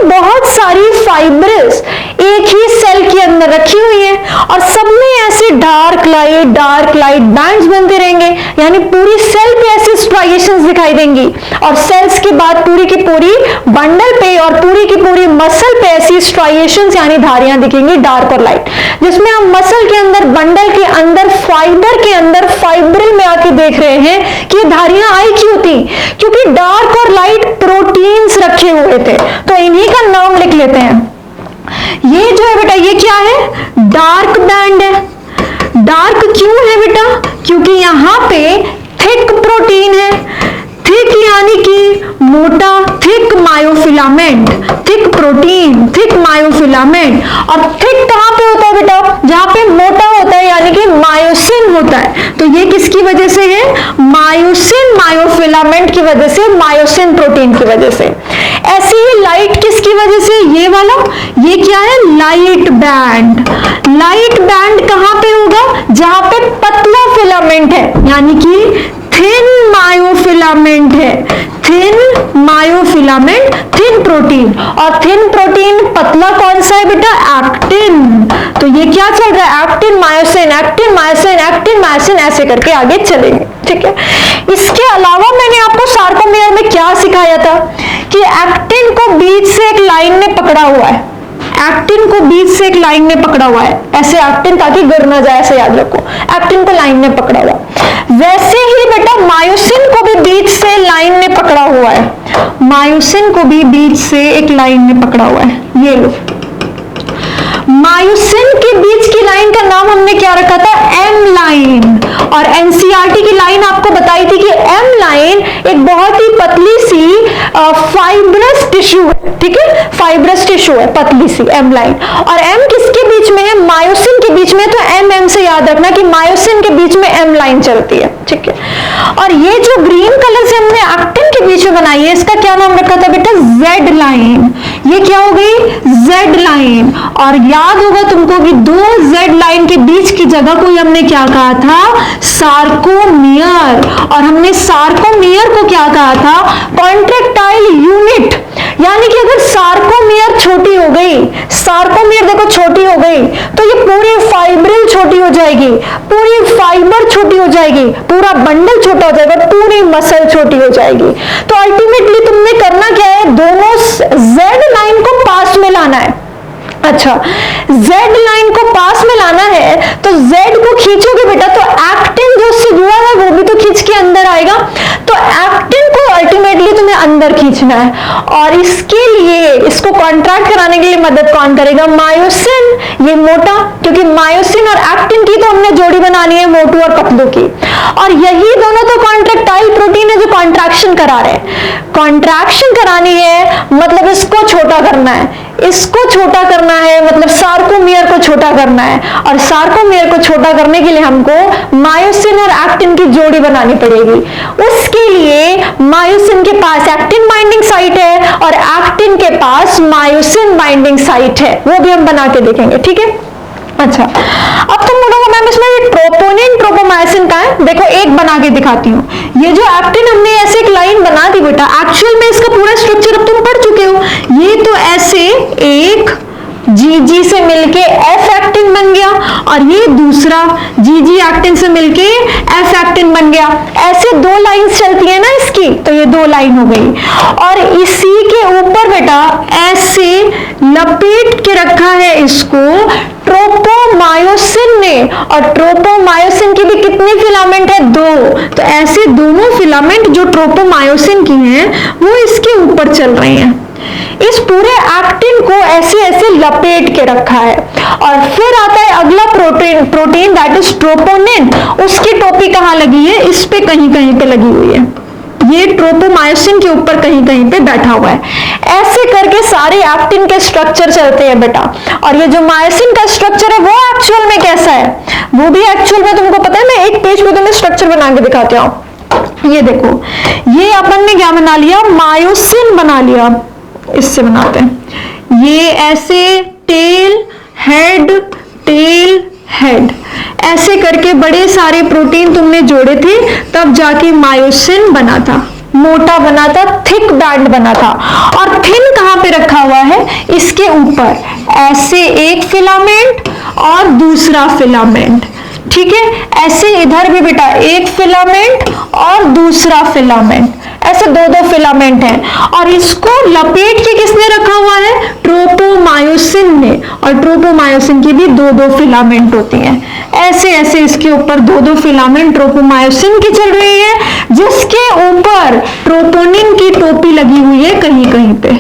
बहुत सारी फाइब्रिल्स एक ही सेल के अंदर रखी हुई है और सब में ऐसे डार्क लाइट बैंड्स बनते रहेंगे, यानी पूरी सेल पे ऐसे स्ट्राइएशंस दिखाई देंगी और सेल्स के बाद पूरी की पूरी बंडल पे और पूरी की पूरी मसल पे ऐसी स्ट्राइएशंस यानी धारियां दिखेंगी डार्क और लाइट, जिसमें हम मसल के अंदर, बंडल के अंदर, फाइबर के अंदर, फाइब्रिल में आके देख रहे हैं कि धारियां आई क्यों थी, क्योंकि डार्क और लाइट प्रोटीन्स रखे हुए थे। तो इन्हीं का नाम लिख लेते हैं। ये जो है बेटा, ये क्या है? डार्क बैंड है। डार्क क्यों है बेटा? क्योंकि यहां पे थिक प्रोटीन है, थिक यानी कि मोटा, thick myofilament, thick protein, thick myofilament. और थिक कहां पे होता है बेटा? जहां पे मोटा होता है यानी कि मायोसिन होता है। तो ये किसकी वजह से है? मायोसिन मायोफिलामेंट की वजह से, मायोसिन प्रोटीन की वजह से। ऐसे ही लाइट किसकी वजह से? ये वाला, ये क्या है? Light band. लाइट बैंड कहां पे होगा? जहां पे पतला फिलामेंट है यानी कि थिन मायोफिलामेंट है, थिन मायोफिलामेंट, थिन प्रोटीन। और थिन प्रोटीन पतला कौन सा है बेटा? एक्टिन। तो ये क्या चल रहा है? Actin myosin, actin myosin, actin myosin, ऐसे करके आगे चलेंगे, ठीक है। इसके अलावा मैंने आपको सार्कोमेयर में क्या सिखाया था कि एक्टिन को बीच से एक लाइन ने पकड़ा हुआ है, एक्टिन को बीच से एक लाइन ने पकड़ा हुआ है, ऐसे एक्टिन, ताकि गिर ना जाए, ऐसे याद रखो, एक्टिन को लाइन ने पकड़ा हुआ। वैसे ही बेटा मायोसिन को भी बीच से लाइन ने पकड़ा हुआ है, मायोसिन को भी बीच से एक लाइन ने पकड़ा हुआ है। ये लो, मायोसिन के बीच की लाइन का नाम हमने क्या रखा था? M line. और एनसीईआरटी की लाइन आपको बताई थी कि एम लाइन एक बहुत ही पतली सी फाइब्रस टिश्यू है, ठीक है, फाइब्रस टिश्यू है, पतली सी एम लाइन। और एम किसके बीच में है? मायोसिन के बीच में। तो एम से याद रखना कि मायोसिन के बीच में एम लाइन चलती है, ठीक है। और ये जो ग्रीन कलर से हमने एक्टिन के बीच में बनाई है, इसका क्या नाम रखा था बेटा? Z line. ये क्या हो गई? Z line. और याद होगा तुमको कि दो जेड लाइन के बीच की जगह को हमने क्या कहा था? सार्कोमियर। और हमने सार्कोमियर को क्या कहा था? Contractile unit. यानी कि अगर सार्कोमियर छोटी हो गई, सार्कोमियर देखो छोटी हो गई, तो ये पूरी फाइब्रिल छोटी हो जाएगी, पूरी फाइबर छोटी हो जाएगी, पूरा बंडल छोटा हो जाएगा, पूरी मसल छोटी हो जाएगी। तो अल्टीमेटली तुमने करना क्या है? दोनों जेड लाइन को पास में लाना है। अच्छा, जेड लाइन को पास में लाना है तो जेड को खींचोगे बेटा, तो एक्टिन जो उससे जुड़ा है वो भी तो खींच के अंदर आएगा। तो एक्टिन को अल्टीमेटली तुम्हें अंदर खींचना है। और इसके लिए, इसको कॉन्ट्रैक्ट कराने के लिए मदद कौन करेगा? मायोसिन। ये मोटा, क्योंकि मायोसिन और एक्टिन की तो हमने जोड़ी बनानी है, मोटू और पतलू की। और यही दोनों तो कॉन्ट्रैक्टाइल प्रोटीन है जो कॉन्ट्रैक्शन करा रहे हैं। कॉन्ट्रैक्शन करानी है मतलब इसको छोटा करना है, इसको छोटा करना है मतलब सार्कोमियर को छोटा करना है। और सार्कोमियर को छोटा करने के लिए हमको मायोसिन और एक्टिन की जोड़ी बनानी पड़ेगी। उसके लिए मायोसिन के पास एक्टिन बाइंडिंग साइट है और एक्टिन के पास मायोसिन बाइंडिंग साइट है, वो भी हम बना के देखेंगे, ठीक है। अच्छा, अब तुम बोलोगे मैम इसमें ट्रोपोनिन ट्रोपोमायोसिन का है। देखो एक बना के दिखाती हूँ। ये जो एक्टिन हमने ऐसे एक लाइन बना दी बेटा, एक्चुअल में इसका पूरा स्ट्रक्चर अब तुम पढ़ चुके हो। ये तो ऐसे एक जीजी से मिलके एफ एक्टिन बन गया और ये दूसरा जीजी एक्टिन से मिलके एफ एक्टिन बन गया। ऐसे दो लाइंस चलती है ना इसकी, तो ये दो लाइन हो गई। और इसी के ऊपर बेटा ऐसे लपेट के रखा है इसको ट्रोपोमायोसिन ने। और ट्रोपोमायोसिन की भी कितनी फिलामेंट है? दो। तो ऐसे दोनों फिलामेंट जो ट्रोपोमायोसिन की हैं वो इसके ऊपर चल रही हैं। इस पूरे एक्टिन को ऐसे ऐसे लपेट के रखा है। और फिर आता है अगला प्रोटीन दैट इज ट्रोपोनिन। उसकी टोपी कहां लगी है? इस पे कहीं कहीं पे लगी हुई है। ये ट्रोपोमायोसिन के ऊपर कहीं कहीं पे बैठा हुआ है। ऐसे करके सारे एक्टिन के स्ट्रक्चर चलते हैं बेटा। और ये जो मायोसिन का स्ट्रक्चर है वो एक्चुअल में कैसा है वो भी एक्चुअल में तुमको पता है। मैं एक पेज पे तुम्हें स्ट्रक्चर बना के दिखाती हूं। ये देखो, ये अपन ने क्या बना लिया? मायोसिन बना लिया। इससे बनाते हैं ये ऐसे टेल हेड टेल हेड, ऐसे करके बड़े सारे प्रोटीन तुमने जोड़े थे तब जाके मायोसिन बना था। मोटा बना था, थिक बैंड बना था। और थिन कहां पे रखा हुआ है, इसके ऊपर ऐसे एक फिलामेंट और दूसरा फिलामेंट, ठीक है। ऐसे इधर भी बेटा एक फिलामेंट और दूसरा फिलामेंट, ऐसे दो दो फिलामेंट हैं। और इसको लपेट के किसने रखा हुआ है, ट्रोपोमायोसिन ने। और ट्रोपोमायोसिन की भी दो दो फिलामेंट होती हैं। ऐसे ऐसे इसके ऊपर दो दो फिलामेंट ट्रोपोमायोसिन की चल रही है, जिसके ऊपर ट्रोपोनिन की टोपी लगी हुई है कहीं कहीं पे।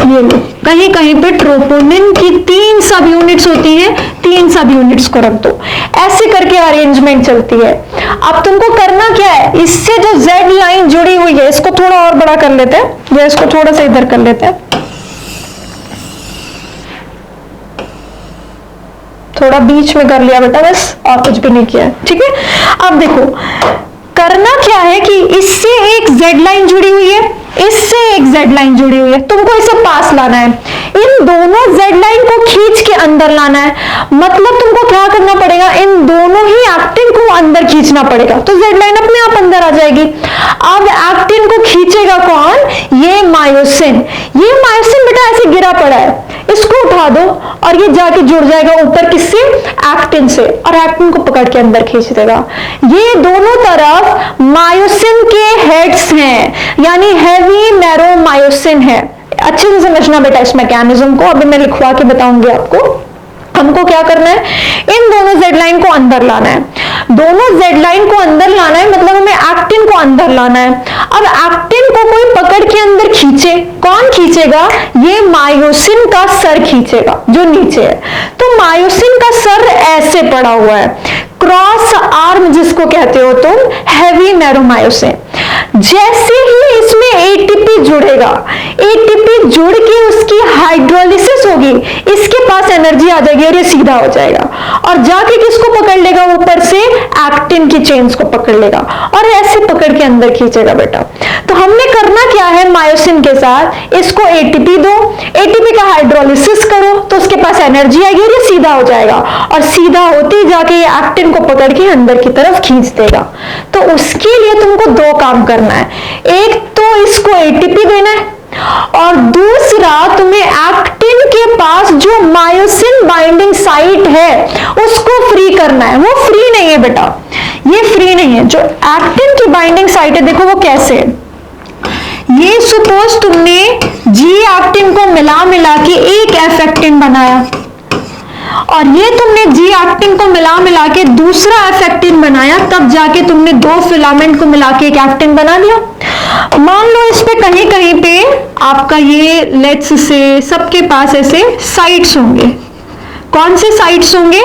ये लो, कहीं कहीं पे ट्रोपोनिन की 3 सब यूनिट्स होती हैं, 3 सब यूनिट्स को रख दो। ऐसे करके अरेंजमेंट चलती है। अब तुमको करना क्या है, इससे जो जेड लाइन जुड़ी हुई है, इसको थोड़ा और बड़ा कर लेते हैं, या इसको थोड़ा सा इधर कर लेते हैं, थोड़ा बीच में कर लिया बेटा बस, और कुछ भी नहीं किया, ठीक है। अब देखो करना क्या है कि इससे एक जेड लाइन जुड़ी हुई है, इससे एक जेड लाइन जुड़ी हुई है, तुमको इसे पास लाना है। इन दोनों जेड लाइन को खींच के अंदर लाना है। मतलब तुमको क्या करना पड़ेगा, इन दोनों ही एक्टिन को अंदर खींचना पड़ेगा, तो जेड लाइन अपने आप अंदर आ जाएगी। अब एक्टिन को खींचेगा कौन, ये मायोसिन। ये मायोसिन बेटा ऐसे गिरा पड़ा है, इसको उठा दो और ये जाके जुड़ जाएगा ऊपर किससे, एक्टिन से, और एक्टिन को पकड़ के अंदर खींच देगा। ये दोनों तरफ मायोसिन के हेड्स हैं, यानी हैवी नैरो मायोसिन है। अच्छे से समझना बेटा इस मैकेनिज्म को, अभी मैं लिखवा के बताऊंगी आपको। हमको क्या करना है, इन दोनों जेड लाइन को अंदर लाना है। दोनों जेड लाइन को अंदर लाना है मतलब हमें एक्टिन को अंदर लाना है। अब एक्टिन को कोई पकड़ के अंदर खींचे, कौन खींचेगा, ये मायोसिन का सर खींचेगा जो नीचे है। तो मायोसिन का सर ऐसे पड़ा हुआ है, क्रॉस आर्म जिसको कहते हो तुम, हैवी नैरोमायोसिन। जैसे ही इसमें एटीपी जुड़ेगा, एटीपी जुड़ के उसकी हाइड्रोलिसिस होगी, इसके पास एनर्जी आ जाएगी और ये सीधा हो जाएगा और जाके किसको पकड़ लेगा, ऊपर से एक्टिन की चेन्स को पकड़ लेगा और ऐसे पकड़ के अंदर खींचेगा बेटा। तो हमने करना क्या है, मायोसिन के साथ इसको एटीपी दो, एटीपी का हाइड्रोलिसिस करो तो उसके पास एनर्जी आएगी और ये सीधा हो जाएगा और सीधा होते ही जाके ये एक्टिन को पकड़ के अंदर की तरफ खींच देगा। तो उसके लिए तुमको दो काम करना है, एक तो इसको एटीपी देना है और दूसरा तुम्हें एक्टिन के पास जो मायोसिन बाइंडिंग साइट है उसको फ्री करना है। वो फ्री नहीं है बेटा, ये फ्री नहीं है। जो एक्टिन की बाइंडिंग साइट है देखो वो कैसे है, ये सपोज तुमने जी एक्टिन को मिला मिला के एक एफ एक्टिन बनाया और ये तुमने जी एक्टिन को मिला के दूसरा एफ एक्टिन बनाया, तब जाके तुमने दो फिलामेंट को मिला के एक एक्टिन बना दिया। मान लो इस पे कहीं कहीं पे आपका ये लेट्स से सबके पास ऐसे साइट्स होंगे। कौन से साइट्स होंगे,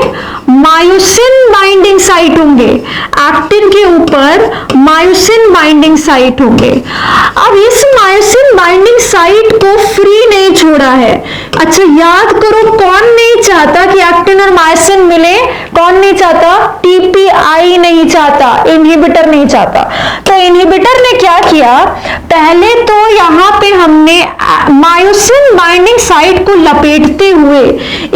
मायोसिन बाइंडिंग साइट होंगे, एक्टिन के ऊपर मायोसिन बाइंडिंग साइट होंगे। अब इस मायोसिन बाइंडिंग साइट को फ्री नहीं छोड़ा है। अच्छा याद करो, कौन नहीं चाहता कि एक्टिन और मायोसिन मिले, कौन नहीं चाहता, टीपीआई नहीं चाहता, इनहिबिटर नहीं चाहता। तो इनहिबिटर ने क्या किया, पहले तो यहां पे हमने मायोसिन बाइंडिंग साइट को लपेटते हुए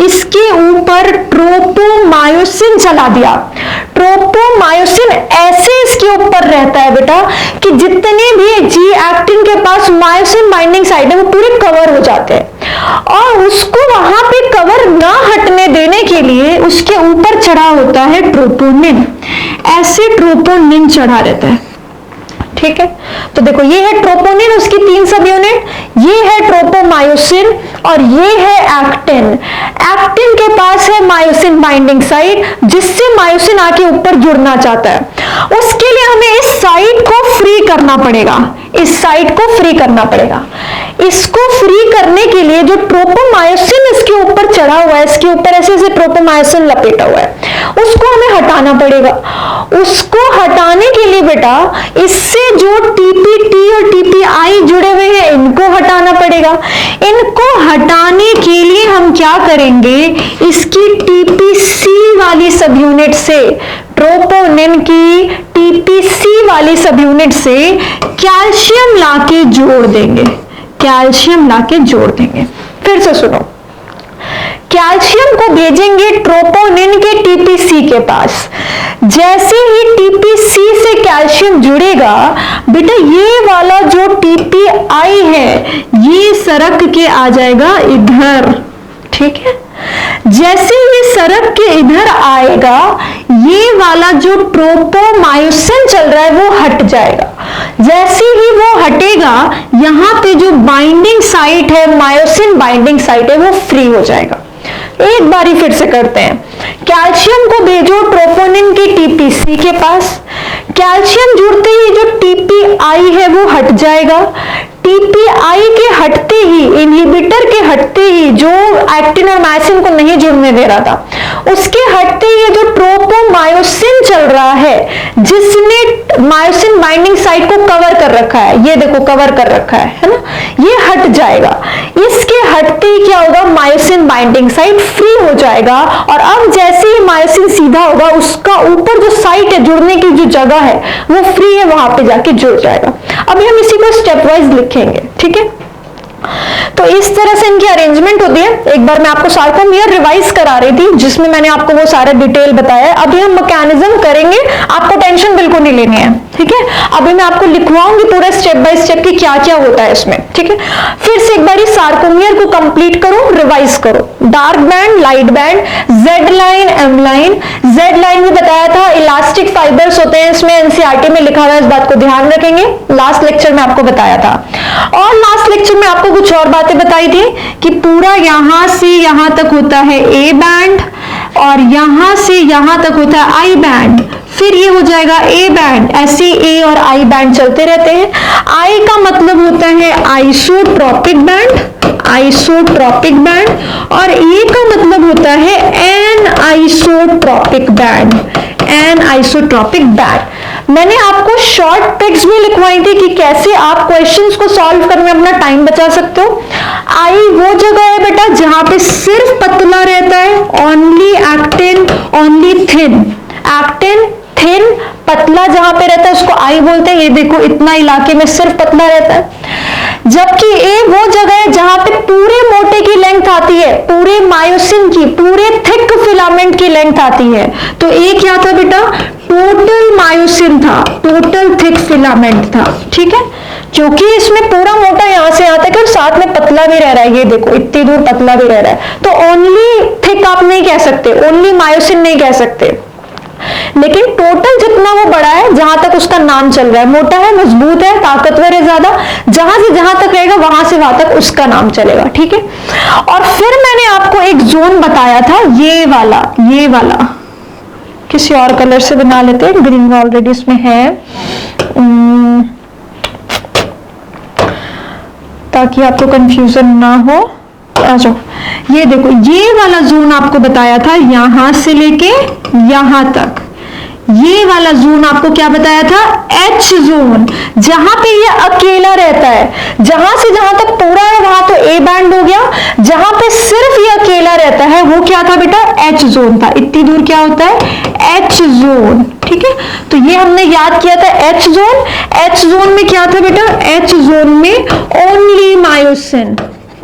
इसके ऊपर ट्रोपोमायोसिन चला दिया। ट्रोपोमायोसिन ऐसे इसके ऊपर रहता है बेटा कि जितने भी जी एक्टिन के पास मायोसिन बाइंडिंग साइट है वो पूरे कवर हो जाते हैं और उसको वहां पे कवर ना हटने देने के लिए उसके ऊपर चढ़ा होता है ट्रोपोनिन। ऐसे ट्रोपोनिन चढ़ा रहता है, ठीक है। तो देखो ये है ट्रोपोनिन, उसकी 3 सब यूनिट, ये है ट्रोपोमायोसिन और ये है एक्टिन। एक्टिन के पास है मायोसिन बाइंडिंग साइट जिससे मायोसिन आके ऊपर जुड़ना चाहता है। उसके लिए हमें इस साइट को फ्री करना पड़ेगा, इस साइट को फ्री करना पड़ेगा। इसको फ्री करने के लिए जो ट्रोपोमायोसिन इसके ऊपर चढ़ा हुआ है, इसके ऊपर ऐसे ऐसे ट्रोपोमायोसिन लपेटा हुआ है, उसको हमें हटाना पड़ेगा। उसको हटाने के लिए बेटा इससे जो टीपीटी और टीपीआई जुड़े हुए हैं इनको हटाना पड़ेगा। इनको हटाने के लिए हम क्या करेंगे, इसकी टीपीसी वाली सब यूनिट से, ट्रोपोनिन की टीपीसी वाली सब यूनिट से कैल्शियम लाके जोड़ देंगे, कैल्शियम लाके जोड़ देंगे। फिर से सुनो, कैल्शियम को भेजेंगे ट्रोपोनिन के टीपीसी के पास। जैसे ही टीपीसी से कैल्शियम जुड़ेगा बेटा, ये वाला जो टीपीआई है ये सरक के आ जाएगा इधर, ठीक है। जैसे ये सरक के इधर आएगा, ये वाला जो ट्रोपोमायोसिन चल रहा है वो हट जाएगा। जैसे ही वो हटेगा, यहां पे जो बाइंडिंग साइट है, मायोसिन बाइंडिंग साइट है, वो फ्री हो जाएगा। एक बारी फिर से करते हैं। कैल्शियम को भेजो ट्रोपोनिन के टीपीसी के पास। कैल्शियम जुड़ते ही जो टीपीआई है वो हट जाएगा। टीपीआई के हटते ही, इनहिबिटर के हटते ही, जो एक्टिन और मायोसिन को नहीं जुड़ने दे रहा था, उसके हटते ही जो ट्रोपोमायोसिन चल रहा है, जिसने मायोसिन बाइंडिंग साइट को कवर कर रखा है, ये देखो कवर कर रखा है ना, ये हट जाएगा। इसके हटते ही क्या होगा, मायोसिन बाइंडिंग साइट फ्री हो जाएगा। और अब जैसे ही मायोसिन सीधा होगा, उसका ऊपर जो साइट है, जुड़ने की जो जगह है वो फ्री है, वहां पे जाके जुड़ जाएगा। अभी हम इसी को स्टेप वाइज लिखेंगे, ठीक है। तो इस तरह से इनकी अरेंजमेंट होती है। एक बार मैं आपको सार्कोमियर रिवाइज करा रही थी, जिसमें मैंने आपको वो सारा डिटेल बताया। अभी हम मैकेनिज्म करेंगे, आपको टेंशन बिल्कुल नहीं लेनी है, ठीक है। अभी मैं आपको लिखवाऊंगी पूरा स्टेप बाय स्टेप कि क्या क्या होता है इसमें, ठीक है। फिर से एक बार सार्कोमियर को कंप्लीट करो, रिवाइज करो। Dark band, light band, Z line, M line. Z line भी बताया था, इलास्टिक फाइबर्स होते हैं इसमें, एनसीईआरटी में लिखा हुआ है, इस बात को ध्यान रखेंगे। लास्ट लेक्चर में आपको बताया था। और लास्ट लेक्चर में आपको कुछ और बातें बताई थी कि पूरा यहां से यहां तक होता है ए बैंड, और यहां से यहां तक होता है आई बैंड, फिर ये हो जाएगा ए बैंड। ऐसे ए और आई बैंड चलते रहते हैं। आई का मतलब होता है आइसोट्रोपिक बैंड, आइसोट्रोपिक बैंड, और ए का मतलब होता है anisotropic band, anisotropic band. मैंने आपको शॉर्ट ट्रिक्स भी लिखवाई थी कि कैसे आप क्वेश्चंस को सॉल्व करने में अपना टाइम बचा सकते हो। आई वो जगह है बेटा जहां पे सिर्फ पतला रहता है, only actin, only thin. Actin, thin, पतला जहां पे रहता है उसको आई बोलते हैं। ये देखो इतना इलाके में सिर्फ पतला रहता है। जबकि ए वो जगह है जहां पे पूरे मोटे की लेंथ आती है, पूरे मायोसिन की, पूरे थिक फिलामेंट की लेंथ आती है। तो ए क्या था बेटा, टोटल मायोसिन था, टोटल थिक फिलामेंट था, ठीक है। क्योंकि इसमें पूरा मोटा यहां से यहां तक और साथ में पतला भी रह रहा है, ये देखो इतनी दूर पतला भी रह रहा है। तो ओनली थिक आप नहीं कह सकते, ओनली मायोसिन नहीं कह सकते, लेकिन टोटल जितना वो बड़ा है, जहां तक उसका नाम चल रहा है, मोटा है, मजबूत है, ताकतवर है ज्यादा, जहां से जहां तक रहेगा वहां से वहां तक उसका नाम चलेगा, ठीक है। और फिर मैंने आपको एक जोन बताया था, ये वाला, ये वाला किसी और कलर से बना लेते हैं, ग्रीन ऑलरेडी इसमें है, ताकि आपको कंफ्यूजन ना हो। आ जाओ, ये देखो ये वाला जोन आपको बताया था, यहां से लेके यहां तक, ये वाला जोन आपको क्या बताया था, एच जोन, जहां पे ये अकेला रहता है। जहां से जहां तक पूरा है वहां तो ए बैंड हो गया, जहां पे सिर्फ ये अकेला रहता है वो क्या था बेटा, एच जोन था। इतनी दूर क्या होता है, एच जोन, ठीक है। तो ये हमने याद किया था एच जोन। एच जोन में क्या था बेटा, एच जोन में ओनली मायोसिन,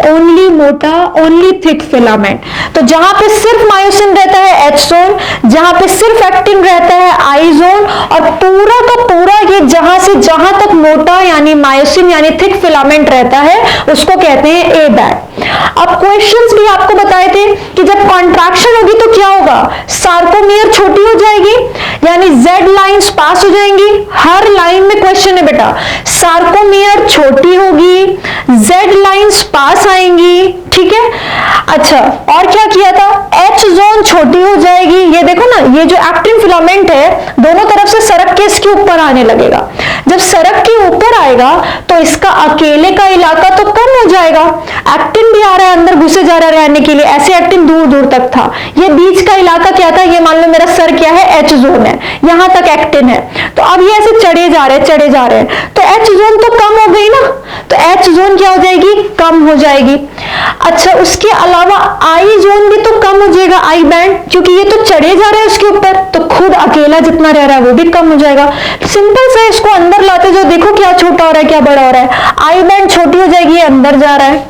ओनली मोटा, ओनली थिक फिलामेंट। तो जहां पे सिर्फ मायोसिन रहता है एच जोन, जहां पे सिर्फ एक्टिन रहता है आई जोन, और पूरा का पूरा ये जहां से जहां तक मोटा यानी मायोसिन यानी थिक फिलामेंट रहता है उसको कहते हैं ए बैंड। अब क्वेश्चंस भी आपको बताए थे कि जब कॉन्ट्रैक्शन होगी तो क्या होगा, सार्कोमियर छोटी हो जाएगी, यानी जेड लाइंस पास हो जाएंगी। हर लाइन में क्वेश्चन है बेटा, सार्कोमियर छोटी होगी, जेड लाइंस पास आएंगी, ठीक है। अच्छा, और क्या किया था, एच जोन छोटी हो जाएगी। ये देखो ना, ये जो एक्टिन फिलामेंट है दोनों तरफ से सरक के इसके ऊपर आने लगेगा। जब सरक के ऊपर आएगा तो इसका अकेले का इलाका तो कम हो जाएगा, एक्टिन भी आ रहा है अंदर घुसे जा रहा है रहने के लिए, ऐसे एक्टिन दूर दूर तक था। ये बीच का इलाका क्या था, ये मान लो मेरा सर क्या है, एच जोन है, यहां तक एक्टिन है। तो अब ये ऐसे चढ़े जा रहे हैं, चढ़े जा रहे हैं, तो एच जोन तो कम हो गई ना, तो एच जोन क्या हो जाएगी, कम हो जाएगी। अच्छा, उसके अलावा आई जोन भी तो कम हो जाएगा, आई बैंड, क्योंकि ये तो चढ़े जा रहे हैं उसके ऊपर, तो खुद अकेला जितना रह रहा है वो भी कम हो जाएगा। सिंपल से इसको अंदर लाते जो देखो क्या छोटा हो रहा है क्या बड़ा हो रहा है, आई बैंड छोटी हो जाएगी, ये अंदर जा रहा है।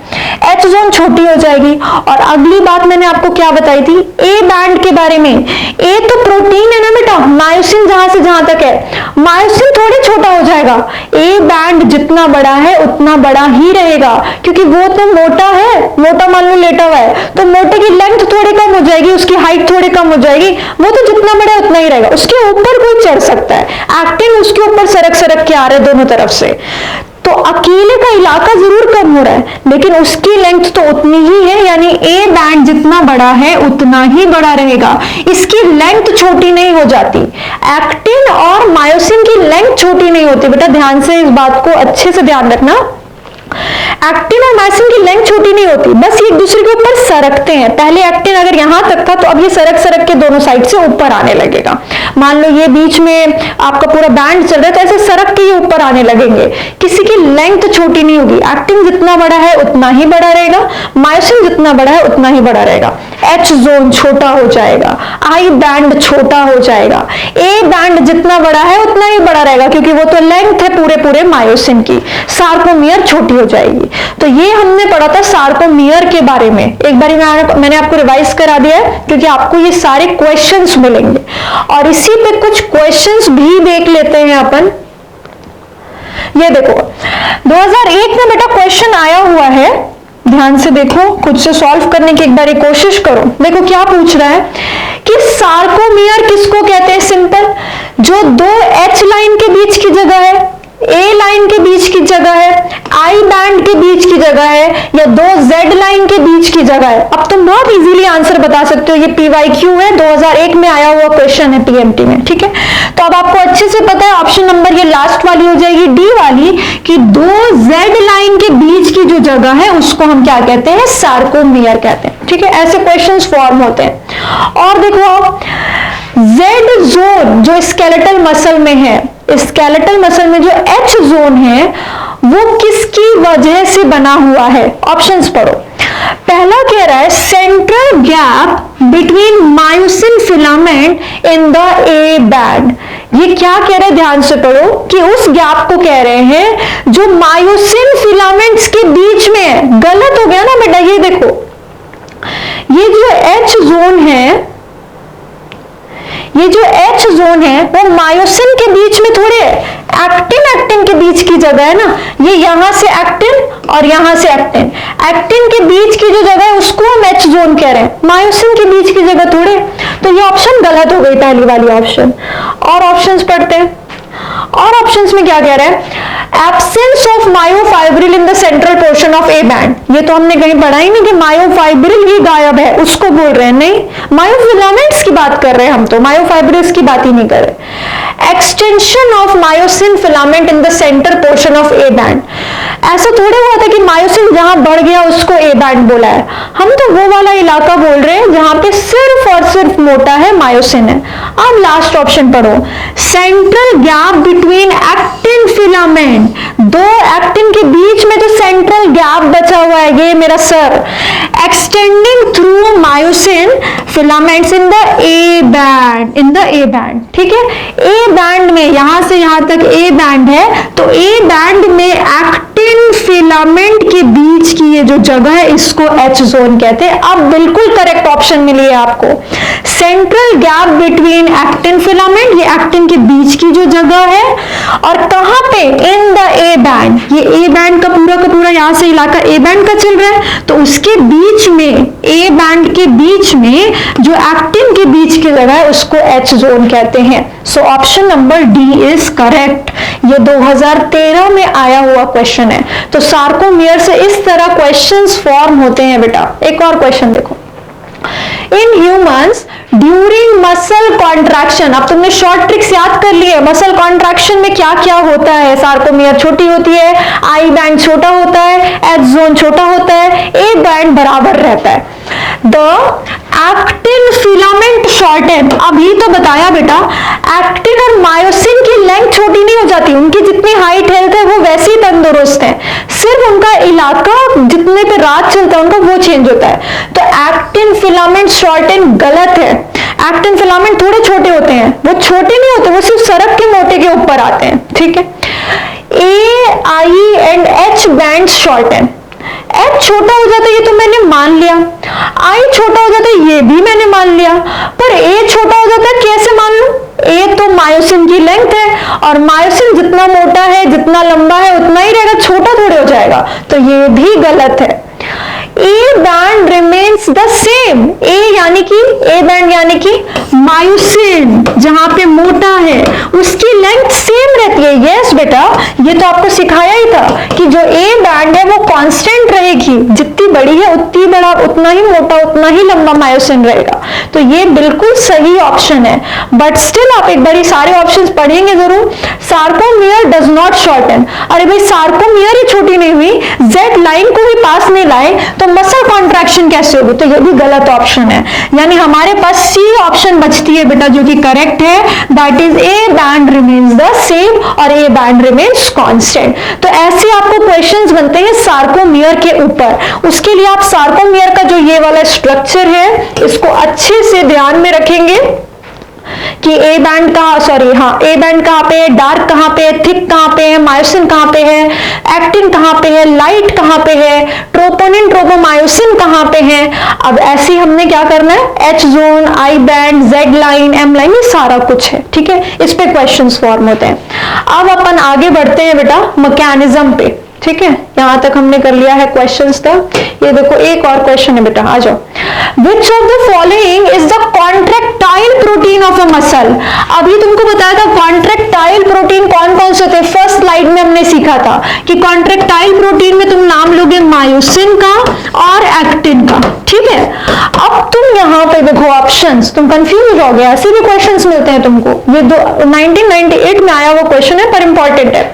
एच जोन छोटी हो जाएगी। और अगली बात मैंने आपको क्या बताई थी ए बैंड के बारे में। ए तो प्रोटीन है ना बेटा, मायोसिन जहां से जहां तक है, मायोसिन थोड़ी छोटा हो जाएगा, ए बैंड जितना बड़ा है उतना बड़ा ही रहेगा, क्योंकि वो तो मोटा है, मोटा मान लो लेटा हुआ है, तो मोटे की लेंथ थोड़ी कम हो जाएगी, उसकी हाइट थोड़ी कम हो जाएगी, वो तो जितना बड़ा है उतना ही रहेगा। उसके ऊपर कोई चढ़ सकता है, एक्टिन उसके ऊपर सरक सरक के आ रहे दोनों तरफ से, तो अकेले का इलाका जरूर कम हो रहा है, लेकिन उसकी लेंथ तो उतनी ही है, यानी ए बैंड जितना बड़ा है उतना ही बड़ा रहेगा, इसकी लेंथ छोटी नहीं हो जाती। एक्टिन और मायोसिन की लेंथ छोटी नहीं होती, बेटा ध्यान से इस बात को अच्छे से ध्यान रखना। एक्टिन और मायोसिन की लेंथ छोटी नहीं होती, बस एक दूसरे के ऊपर सरकते हैं। पहले एक्टिन अगर यहां तक था तो अब ये सरक सरक के दोनों साइड से ऊपर आने लगेगा। मान लो ये बीच में आपका पूरा बैंड चल रहा है, तो ऐसे सरक के ये ऊपर आने लगेंगे, किसी की लेंथ छोटी नहीं होगी। एक्टिन जितना बड़ा है उतना ही बड़ा रहेगा, मायोसिन जितना बड़ा है उतना ही बड़ा रहेगा। एच जोन छोटा हो जाएगा, आई बैंड छोटा हो जाएगा, ए बैंड जितना बड़ा है उतना ही बड़ा रहेगा, क्योंकि वो तो लेंथ है पूरे पूरे मायोसिन की। सार्कोमियर छोटी हो जाएगी। तो ये हमने पढ़ा था सार्कोमियर के बारे में, एक बार मैंने आपको रिवाइज करा दिया है, क्योंकि आपको ये सारे क्वेश्चंस मिलेंगे। और इसी पे कुछ क्वेश्चंस भी देख लेते हैं अपन। ये देखो 2001 में बेटा क्वेश्चन आया हुआ है, ध्यान से देखो, खुद से सॉल्व करने की एक बार कोशिश करो। देखो क्या पूछ रहा है कि सार्कोमियर किसको कहते हैं। सिंपल, जो दो एच लाइन के बीच की जगह है, ए लाइन के बीच की जगह है, आई बैंड के बीच की जगह है, या दो जेड लाइन के बीच की जगह है। अब तुम बहुत इजीली आंसर बता सकते हो, ये पीवाईक्यू है, 2001 में आया हुआ क्वेश्चन है पीएमटी में, ठीक है। तो अब आपको अच्छे से पता है, ऑप्शन नंबर ये लास्ट वाली हो जाएगी, डी वाली, कि दो जेड लाइन के बीच की जो जगह है उसको हम क्या कहते हैं, सार्कोमियर कहते हैं, ठीक है। ऐसे क्वेश्चंस फॉर्म होते हैं। और देखो जेड जोन जो स्केलेटल मसल में है, स्केलेटल मसल में जो एच जोन है वो किसकी वजह से बना हुआ है। ऑप्शंस पढ़ो। पहला कह रहा है central gap between myosin filament in the A band. ये क्या कह रहे हैं, ध्यान से पढ़ो, कि उस गैप को कह रहे हैं जो मायोसिन फिलामेंट्स के बीच में है। गलत हो गया ना बेटा, ये देखो, ये जो एच जोन है, ये जो एच जोन है वो मायोसिन के बीच में थोड़े, एक्टिन एक्टिन के बीच की जगह है ना, ये यहां से एक्टिन और यहां से एक्टिन, एक्टिन के बीच की जो जगह है उसको हम एच जोन कह रहे हैं, मायोसिन के बीच की जगह थोड़े। तो ये ऑप्शन गलत हो गई, पहली वाली ऑप्शन। और ऑप्शंस पढ़ते हैं, और ऑप्शंस में क्या कह रहा है, absence of myofibril in the central portion of A band. ये तो हमने कहीं पढ़ा ही नहीं कि मायोफाइब्रिल ही गायब है, उसको बोल रहे हैं, नहीं, मायोफिलामेंट्स की बात कर रहे हैं हम, तो मायोफाइब्रिल्स की बात ही नहीं कर रहे। Extension of myosin filament in the centre portion of A band, ऐसा थोड़ा हुआ था कि मायोसिन जहां बढ़ गया उसको ए बैंड बोला है, हम तो वो वाला इलाका बोल रहे हैं जहां पे सिर्फ और सिर्फ मोटा है, मायोसिन है। अब लास्ट ऑप्शन पढ़ो, central gap between actin filament, दो एक्टिन के बीच में जो सेंट्रल गैप बचा हुआ है, ये मेरा sir, extending through myosin filaments in the A band, in the A band, ठीक है। ए बैंड में यहां से यहां तक ए बैंड है, तो ए बैंड में एक्टिन फिलामेंट के बीच की ये जो जगह है इसको एच जोन कहते हैं। अब बिल्कुल करेक्ट ऑप्शन मिली है आपको, central gap between actin filament, ये एक्टिन के बीच की जो जगह है, और कहां पे, इन द ए बैंड, ये ए बैंड का पूरा यहां से इलाका ए बैंड का चल रहा है, तो उसके बीच में, ए बैंड के बीच में जो एक्टिन के बीच की जगह है उसको एच जोन कहते हैं। So option number D is correct. ये 2013 में आया हुआ क्वेश्चन है। तो सार्कोमियर से इस तरह क्वेश्चंस फॉर्म होते हैं बेटा। एक और क्वेश्चन देखो, in humans during muscle contraction, अब तुमने शॉर्ट ट्रिक्स याद कर लिए, मसल कॉन्ट्रैक्शन में क्या क्या होता है, सार्कोमियर छोटी होती है, आई बैंड छोटा होता है, एच जोन छोटा होता है, ए बैंड बराबर रहता है। द एक्टिन फिलामेंट शॉर्टन, अभी तो बताया बेटा, एक्टिन और मायोसिन की लेंथ छोटी नहीं हो जाती, उनकी जितनी हाइट हेल्थ है वो वैसे ही तंदुरुस्त है, सिर्फ उनका इलाका जितने पे रात चलता है उनका वो चेंज होता है। तो एक्टिन फिलामेंट शॉर्टन गलत है। एक्टिन फिलामेंट थोड़े छोटे होते हैं, वो छोटे नहीं होते, वो सिर्फ सरक के मोटे के ऊपर आते हैं, ठीक है। A, I and H band shorten, h छोटा हो जाता है ये तो मैंने मान लिया, I छोटा हो जाता है ये भी मैंने मान लिया, पर a छोटा हो जाता है कैसे मान लूं? a तो मायोसिन की लेंथ है और मायोसिन जितना मोटा है जितना लंबा है उतना ही रहेगा, छोटा थोड़े हो जाएगा, तो ये भी गलत है। A band remains the same, A यानी कि A बैंड यानी कि मायोसिन जहां पे मोटा है उसकी लेंथ सेम रहती है। यस बेटा, ये तो आपको सिखाया ही था कि जो A बैंड है वो कांस्टेंट रहेगी, जितनी बड़ी है उतनी बड़ा, उतना ही मोटा, उतना ही लंबा मायोसिन रहेगा। तो ये बिल्कुल सही ऑप्शन है। बट स्टिल आप एक बारी सारे ऑप्शंस पढ़ेंगे जरूर। सार्कोमियर डज नॉट शॉर्टन, अरे भाई सार्कोमियर ही छोटी नहीं हुई, जेड लाइन को ही पास नहीं लाए तो मसल कॉन्ट्रैक्शन कैसे होगी? तो ये भी गलत ऑप्शन है। यानी हमारे पास सी ऑप्शन बचती है बेटा जो कि करेक्ट है, that is A band remains the same और ए बैंड रिमेन्स कांस्टेंट। तो ऐसे आपको क्वेश्चंस बनते हैं सार्कोमियर के ऊपर। उसके लिए आप सार्कोमियर का जो ये वाला स्ट्रक्चर है इसको अच्छे से ध्यान में रखेंगे कि ए बैंड कहाँ, सॉरी हाँ, ए बैंड कहाँ पे है, डार्क कहाँ पे है, थिक कहाँ पे है, मायोसिन कहाँ पे है, एक्टिन कहाँ पे है, लाइट कहाँ पे है, ट्रोपोनिन ट्रोपोमायोसिन कहाँ पे है। अब ऐसे हमने क्या करना है, H zone, I band, Z line, M line, ये सारा कुछ है, ठीक है, इस पे क्वेश्चंस फॉर्म होते हैं। अब अपन आगे बढ़ते हैं बेटा मैकेनिज्म पे, ठीक है, यहां तक हमने कर लिया है क्वेश्चंस तक। ये देखो एक और क्वेश्चन है बेटा, आ जाओ। Which of the following is the contractile protein of a muscle? अभी तुमको बताया था कॉन्ट्रैक्टाइल प्रोटीन कौन कौन से होते हैं, फर्स्ट स्लाइड में हमने सीखा था कि कॉन्ट्रैक्टाइल प्रोटीन में तुम नाम लोगे मायोसिन का और एक्टिन का, ठीक है। अब तुम यहाँ पे देखो ऑप्शंस, तुम कंफ्यूज हो गए, ऐसे भी क्वेश्चंस मिलते हैं तुमको। ये 1998 में आया वो क्वेश्चन है पर इंपॉर्टेंट है।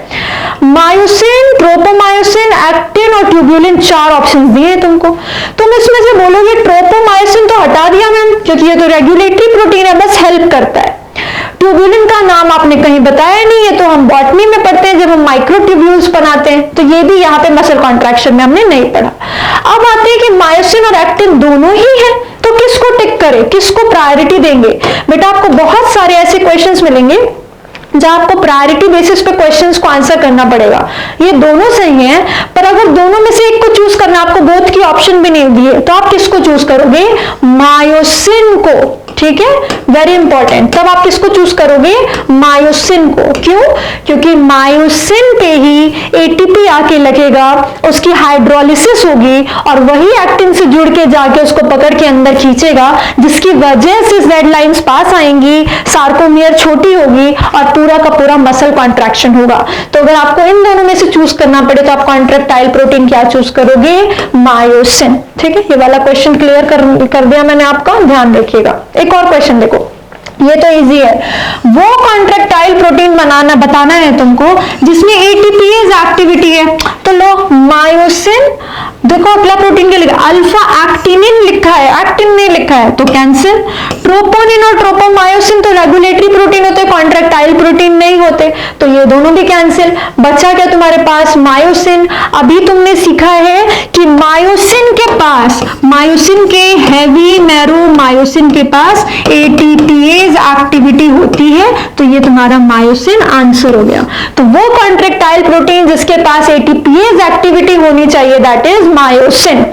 मायोसिन, ट्रोपोमायोसिन, एक्टिन और ट्यूबुलिन, चार ऑप्शंस दिए तुमको। तुम इसमें से बोलोगे ट्रोपोमायोसिन तो हटा दिया मैम क्योंकि ये तो रेगुलेटरी प्रोटीन है, बस हेल्प करता है। ट्यूबुलिन का नाम आपने कहीं बताया नहीं, है तो हम बॉटनी में पढ़ते हैं जब हम माइक्रोट्यूब्यूल्स बनाते हैं, तो ये भी यहाँ पे मसल कॉन्ट्रैक्शन में हमने नहीं पढ़ा। अब आते हैं कि मायोसिन और एक्टिन दोनों ही है, तो किसको टिक करें, किसको प्रायोरिटी देंगे? बेटा आपको बहुत सारे ऐसे क्वेश्चंस मिलेंगे जहां आपको प्रायोरिटी बेसिस पे क्वेश्चंस को आंसर करना पड़ेगा। ये दोनों सही हैं, पर अगर दोनों में से एक को चूज करना, आपको बोथ की ऑप्शन भी नहीं दिए, तो आप किसको चूज करोगे? मायोसिन को, ठीक है, वेरी इंपॉर्टेंट। तब आप किसको चूज करोगे? मायोसिन को। क्यों? क्योंकि मायोसिन पे ही एटीपी आके लगेगा, उसकी हाइड्रोलिसिस होगी और वही एक्टिन से जुड़ के जाके उसको पकड़ के अंदर खींचेगा, जिसकी वजह से जेड लाइंस पास आएंगी, सार्कोमियर छोटी होगी और पूरा का पूरा मसल कॉन्ट्रैक्शन होगा। तो अगर आपको इन दोनों में से चूज करना पड़े तो आप कॉन्ट्रैक्टाइल प्रोटीन क्या चूज करोगे? मायोसिन, ठीक है। ये वाला क्वेश्चन क्लियर कर दिया मैंने आपका, ध्यान रखिएगा। एक और क्वेश्चन देखो, ये तो इजी है। वो कॉन्ट्रैक्टाइल प्रोटीन बताना है तुमको जिसमें एटीपीएज एक्टिविटी है, तो लो मायोसिन, देखो अगला प्रोटीन क्या लिखा, अल्फा एक्टिनिन लिखा है, एक्टिन नहीं लिखा है, तो कैंसिल। ट्रोपोनिन और ट्रोपोमायोसिन तो रेगुलेटरी प्रोटीन होते, कॉन्ट्रैक्टाइल प्रोटीन नहीं होते, तो ये दोनों भी कैंसिल। बचा क्या तुम्हारे पास? मायोसिन। अभी तुमने सीखा है कि मायोसिन के पास, मायोसिन के हैवी नैरो मायोसिन के पास एटीपीएज एक्टिविटी होती है, तो ये तुम्हारा मायोसिन आंसर हो गया। तो वो कॉन्ट्रैक्टाइल प्रोटीन जिसके पास एटीपीएज एक्टिविटी होनी चाहिए, दैट इज मायोसिन।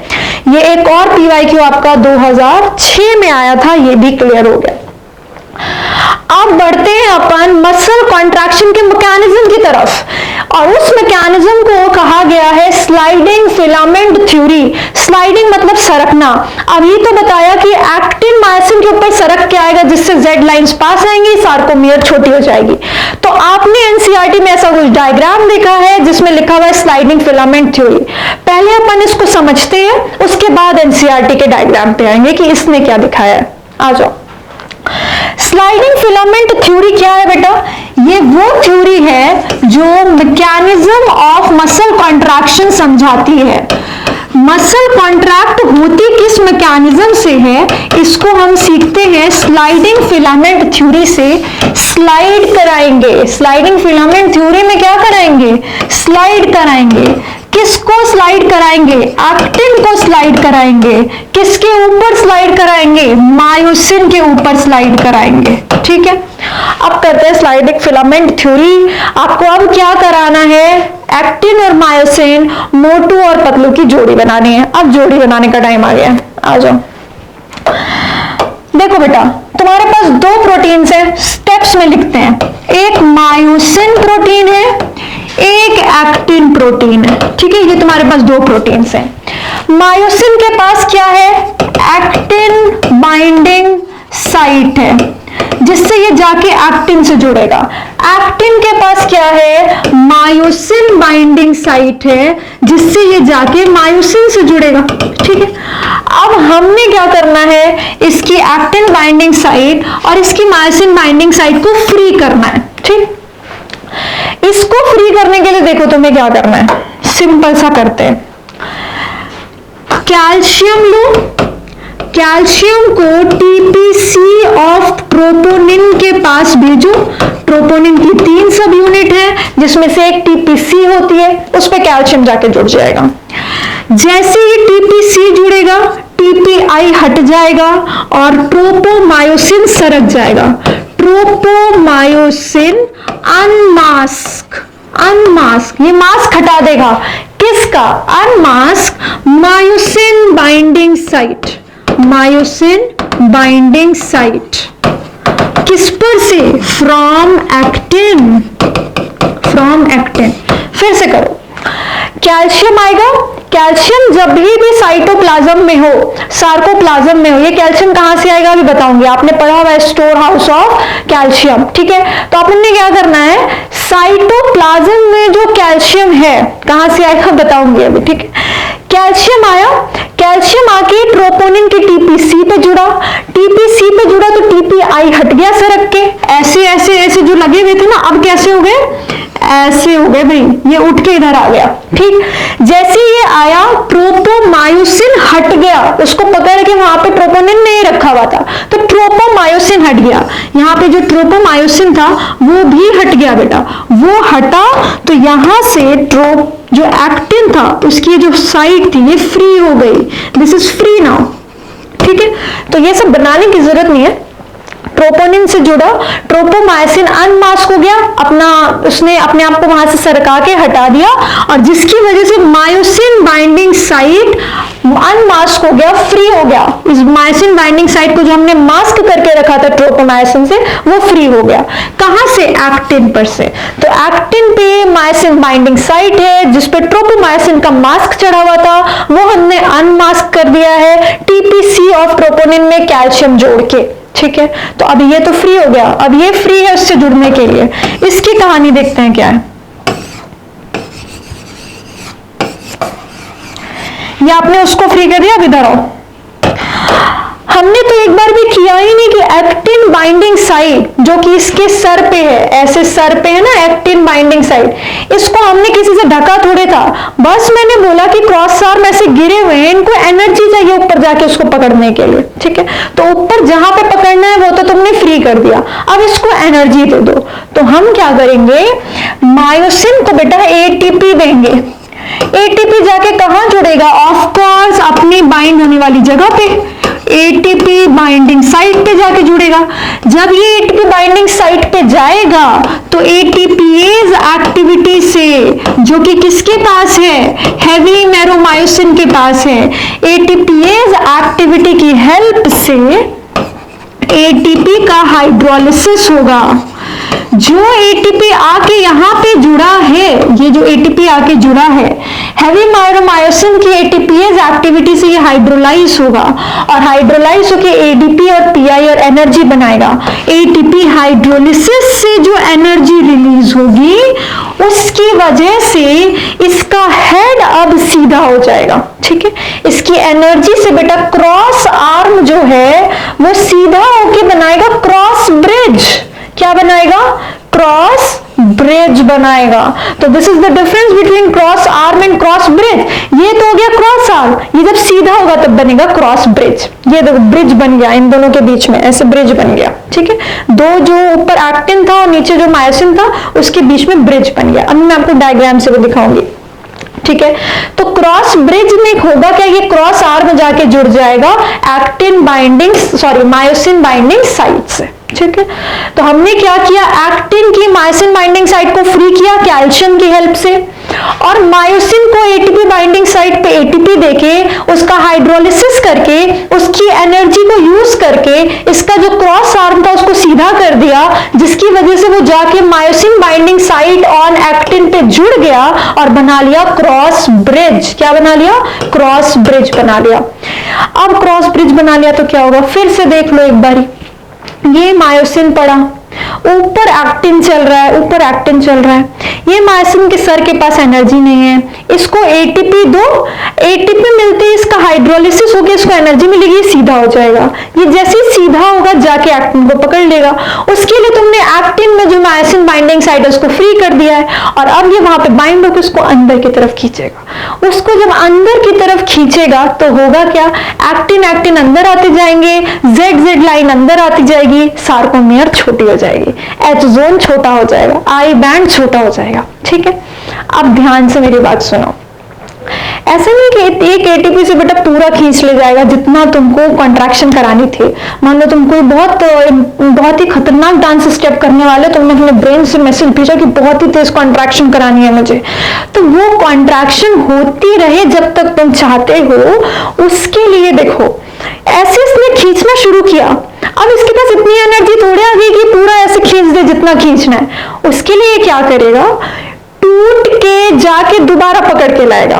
ये एक और पीवाईक्यू आपका 2006 में आया था, ये भी क्लियर हो गया। अब बढ़ते हैं अपन मसल कॉन्ट्रैक्शन के मैकेनिज्म की तरफ, और उस मैकेनिज्म को कहा गया है स्लाइडिंग फिलामेंट थ्योरी। स्लाइडिंग मतलब सरकना। अभी तो बताया कि एक्टिन मायोसिन के ऊपर सरक के आएगा जिससे जेड लाइंस पास आएंगी, सार्कोमियर छोटी हो जाएगी। तो आपने एनसीईआरटी में ऐसा कुछ डायग्राम देखा है जिसमें लिखा हुआ है स्लाइडिंग फिलामेंट थ्योरी। पहले अपन इसको समझते हैं, उसके बाद एनसीईआरटी के डायग्राम पे आएंगे कि इसने क्या दिखाया है। आ जाओ। स्लाइडिंग फिलामेंट थ्योरी क्या है बेटा? ये वो थ्योरी है जो मैकेनिज्म ऑफ मसल कॉन्ट्रैक्शन समझाती है। मसल कॉन्ट्रैक्ट होती किस मैकेनिज्म से है, इसको हम सीखते हैं स्लाइडिंग फिलामेंट थ्योरी से। स्लाइड कराएंगे, स्लाइडिंग फिलामेंट थ्योरी में क्या कराएंगे? स्लाइड कराएंगे। किसको स्लाइड कराएंगे? एक्टिन को स्लाइड कराएंगे। किसके ऊपर स्लाइड कराएंगे? मायोसिन के ऊपर स्लाइड कराएंगे। ठीक है, अब करते हैं स्लाइडिंग फिलामेंट थ्योरी। आपको अब क्या कराना है? एक्टिन और मायोसिन, मोटू और पतलू की जोड़ी बनानी है। अब जोड़ी बनाने का टाइम आ गया, आ जाओ। देखो बेटा, तुम्हारे पास दो प्रोटीन्स हैं, स्टेप्स में लिखते हैं। एक मायोसिन प्रोटीन है, एक एक्टिन प्रोटीन है। ठीक है, ये तुम्हारे पास दो प्रोटीन्स हैं। मायोसिन के पास क्या है? एक्टिन बाइंडिंग साइट है, जिससे ये जाके एक्टिन से जुड़ेगा। एक्टिन के पास क्या है? मायोसिन बाइंडिंग साइट है, जिससे ये जाके मायोसिन से जुड़ेगा। ठीक है, अब हमने क्या करना है? इसकी एक्टिन बाइंडिंग साइट और इसकी मायोसिन बाइंडिंग साइट को फ्री करना है। ठीक, इसको फ्री करने के लिए देखो तुम्हें क्या करना है, सिंपल सा करते हैं। कैल्शियम लो, कैल्शियम को टीपीसी ऑफ ट्रोपोनिन के पास भेजो। ट्रोपोनिन की 3 सब यूनिट है, जिसमें से एक टीपीसी होती है, उस पे कैल्शियम जाके जुड़ जाएगा। जैसे ही टीपीसी जुड़ेगा, टीपीआई हट जाएगा और ट्रोपोमायोसिन सरक जाएगा। ट्रोपोमायोसिन अनमास्क, अनमास्क, ये मास्क हटा देगा। किसका? Unmask myosin binding site, myosin binding site. किस पर से? From actin, from actin. फिर से करो, कैल्शियम आएगा। कैल्शियम जब भी साइटोप्लाज्म में हो, सार्कोप्लाज्म में हो, ये कैल्शियम कहां से आएगा अभी बताऊंगी। आपने पढ़ा हुआ है स्टोर हाउस ऑफ कैल्शियम। ठीक है, तो आपने क्या करना है? साइटोप्लाज्म में जो कैल्शियम है कहां से आएगा बताऊंगी अभी। ठीक है, कैल्शियम आया, कैल्शियम आके ट्रोपोनिन के टीपीसी पे जुड़ा, टीपीसी पे जुड़ा तो टीपीआई हट गया सरक के। ऐसे ऐसे ऐसे जो लगे हुए थे ना, अब कैसे हो गए? ऐसे हो गए भाई, ये उठ के इधर आ गया। ठीक, जैसे ये आया ट्रोपोमायोसिन हट गया, उसको पकड़ के वहां पे ट्रोपोनिन नहीं रखा हुआ था, तो ट्रोपोमायोसिन हट गया। यहाँ पे जो ट्रोपोमायोसिन था वो भी हट गया बेटा। वो हटा तो यहां से जो एक्टिन था उसकी जो साइड थी ये फ्री हो गई। This is free now. ठीक है, तो ये सब बनाने की जरूरत नहीं है। ट्रोपोनिन से जुड़ा, ट्रोपोमायोसिन अनमास्क हो गया, अपना उसने अपने आप को वहां से सरका के हटा दिया, और जिसकी वजह से मायोसिन बाइंडिंग साइट अनमास्क हो गया, फ्री हो गया। इस मायोसिन बाइंडिंग साइट को जो हमने मास्क करके रखा था ट्रोपोमायोसिन से, वो फ्री हो गया। कहां से? एक्टिन पर से। तो एक्टिन पे मायोसिन बाइंडिंग साइट है, जिसपे ट्रोपोमायोसिन का मास्क चढ़ा हुआ था, वो हमने अनमास्क कर दिया है टीपीसी ऑफ ट्रोपोनिन में कैल्शियम जोड़ के। ठीक है, तो अब ये तो फ्री हो गया, अब ये फ्री है उससे जुड़ने के लिए। इसकी कहानी देखते हैं क्या है। ये आपने उसको फ्री कर दिया, अब इधर आओ। हमने तो एक बार भी किया ही नहीं कि एक्टिन बाइंडिंग साइट जो कि इसके सर पे है, ऐसे सर पे है ना एक्टिन बाइंडिंग साइट, इसको हमने किसी से ढका थोड़े था। बस मैंने बोला कि क्रॉस आर्म ऐसे गिरे हुए हैं, इनको एनर्जी चाहिए ऊपर जाके उसको पकड़ने के लिए। ठीक है, तो ऊपर जहां पे पकड़ना है वो तो तुमने फ्री कर दिया, अब इसको एनर्जी दे दो। तो हम क्या करेंगे? मायोसिन को बेटा एटीपी देंगे। एटीपी जाके कहां जुड़ेगा? ऑफ कोर्स अपनी बाइंड होने वाली जगह पे, एटीपी बाइंडिंग साइट पे जाके जुड़ेगा। जब ये एटीपी बाइंडिंग साइट पे जाएगा तो एटीपीएज एक्टिविटी से, जो कि किसके पास है? हेवी मैरोमायोसिन के पास है। एटीपीएज एक्टिविटी की हेल्प से एटीपी का हाइड्रोलिसिस होगा। जो एटीपी आके यहाँ पे जुड़ा है, ये जो एटीपी आके जुड़ा है, हेवी मैरोमायोसिन की एटीपीएज एक्टिविटी से ये हाइड्रोलाइज होगा, और हाइड्रोलाइज होके एडीपी और पीआई और एनर्जी बनाएगा। एटीपी हाइड्रोलिसिस से जो एनर्जी रिलीज होगी, उसकी वजह से इसका हेड अब सीधा हो जाएगा। ठीक है, इसकी एनर्जी से बेटा क्रॉस आर्म जो है वो सीधा होके बनाएगा क्रॉस ब्रिज। क्या बनाएगा? क्रॉस ब्रिज बनाएगा। तो this is the difference between cross arm and cross bridge. ये तो हो गया क्रॉस आर्म, ये जब सीधा होगा तब बनेगा क्रॉस ब्रिज। ये देखो ब्रिज बन गया, इन दोनों के बीच में ऐसे ब्रिज बन गया। ठीक है, दो जो ऊपर एक्टिन था और नीचे जो मायोसिन था उसके बीच में ब्रिज बन गया। अब मैं आपको डायग्राम से वो दिखाऊंगी। ठीक है। तो क्रॉस ब्रिज में होगा क्या, ये क्रॉस आर्म जाके जुड़ जाएगा actin binding myosin binding site से, ठीक है। तो हमने क्या किया, एक्टिन की मायोसिन बाइंडिंग साइट को फ्री किया कैल्शियम की हेल्प से, और मायोसिन को एटीपी बाइंडिंग साइट पे एटीपी देके उसका हाइड्रोलिसिस करके उसकी एनर्जी को यूज करके इसका जो क्रॉस आर्म था उसको सीधा कर दिया, जिसकी वजह से वो जाके myosin binding site on actin पे जुड़ गया और बना लिया क्रॉस ब्रिज। क्या बना लिया, क्रॉस ब्रिज बना लिया। अब क्रॉस ब्रिज बना लिया तो क्या होगा, फिर से देख लो एक बारी, ये मायोसिन पड़ा, ऊपर एक्टिन चल रहा है, ऊपर एक्टिन चल रहा है, ये मायोसिन के सर के पास एनर्जी नहीं है, इसको एटीपी दो, एटीपी मिलते ही इसका हाइड्रोलिसिस होकर इसको एनर्जी मिलेगी, सीधा हो जाएगा। ये जैसे ही सीधा होगा जाके एक्टिन को पकड़ लेगा। उसके लिए तुमने एक्टिन में जो मायोसिन बाइंडिंग साइट है उसको फ्री कर दिया है, और अब ये वहां पे बाइंड होकर उसको अंदर की तरफ खींचेगा। उसको जब अंदर की तरफ खींचेगा तो होगा क्या, एक्टिन एक्टिन अंदर आते जाएंगे, जेड जेड लाइन अंदर आती जाएगी, सार्कोमेयर छोटी हो जाएगी, एच जोन छोटा हो जाएगा, आई बैंड छोटा हो जाएगा, ठीक है। अब ध्यान से मेरी बात सुनो, ऐसा नहीं कि एक एटीपी से बेटा पूरा खींच ले जाएगा जितना तुमको कॉन्ट्रैक्शन करानी थी। मान लो तुम कोई बहुत ही खतरनाक डांस स्टेप करने वाले, तुमने अपने ब्रेन से मैसेज भेजा कि बहुत ही तेज कॉन्ट्रैक्शन करानी है मुझे, तो वो कॉन्ट्रैक्शन होती रहे जब तक तुम चाहते हो। उसके लिए देखो, ऐसे इसने खींचना शुरू किया, अब इसके पास इतनी एनर्जी थोड़ी आ गई कि पूरा ऐसे खींच दे जितना खींचना है। उसके लिए क्या करेगा, टूट के जाके दोबारा पकड़ के लाएगा।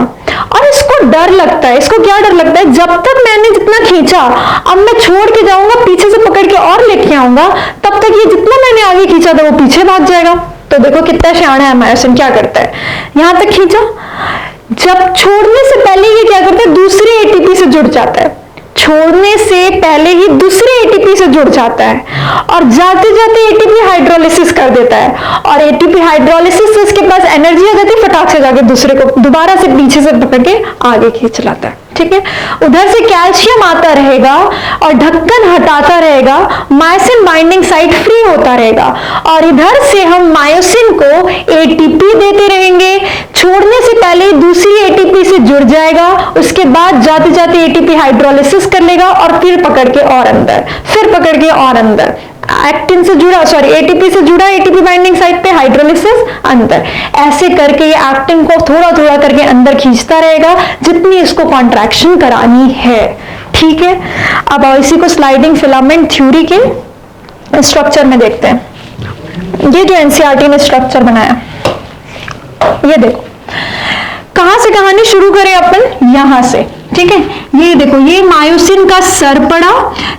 और इसको डर लगता है, इसको क्या डर लगता है, जब तक मैंने जितना खींचा अब मैं छोड़ के जाऊंगा, पीछे से पकड़ के और लेके आऊंगा, तब तक ये जितना मैंने आगे खींचा था वो पीछे भाग जाएगा। तो देखो कितना शान है मायोसिन, क्या करता है, यहां तक खींचा, जब छोड़ने से पहले ये क्या करता है, दूसरे एटीपी से जुड़ जाता है, छोड़ने से पहले ही दूसरे एटीपी से जुड़ जाता है, और जाते जाते एटीपी हाइड्रोलिसिस कर देता है, और एटीपी हाइड्रोलिसिस से इसके पास एनर्जी आ जाती है, फटाक से जाके दूसरे को दोबारा से पीछे से पकड़ के आगे खींच लाता है, ठीक है। उधर से कैल्शियम आता रहेगा और ढक्कन हटाता रहेगा, मायोसिन बाइंडिंग साइट फ्री होता रहेगा, और इधर से हम मायोसिन को एटीपी देते रहेंगे, छोड़ने से पहले दूसरी एटीपी से जुड़ जाएगा, उसके बाद जाते जाते एटीपी हाइड्रोलिसिस कर लेगा, और फिर पकड़ के और अंदर, फिर पकड़ के और अंदर, एक्टिन से जुड़ा, सॉरी एटीपी से जुड़ा, एटीपी बाइंडिंग साइट पे, हाइड्रोलिसिस अंदर, ऐसे करके ये एक्टिन को थोड़ा थोड़ा करके अंदर खींचता रहेगा जितनी इसको कॉन्ट्रैक्शन करानी है, ठीक है। अब इसी को स्लाइडिंग फिलामेंट थ्योरी के स्ट्रक्चर में देखते हैं। ये जो एनसीईआरटी ने स्ट्रक्चर बनाया, ये देखो, कहां से कहानी शुरू करें अपन, यहां से, ठीक है। ये देखो, ये मायोसिन का सर पड़ा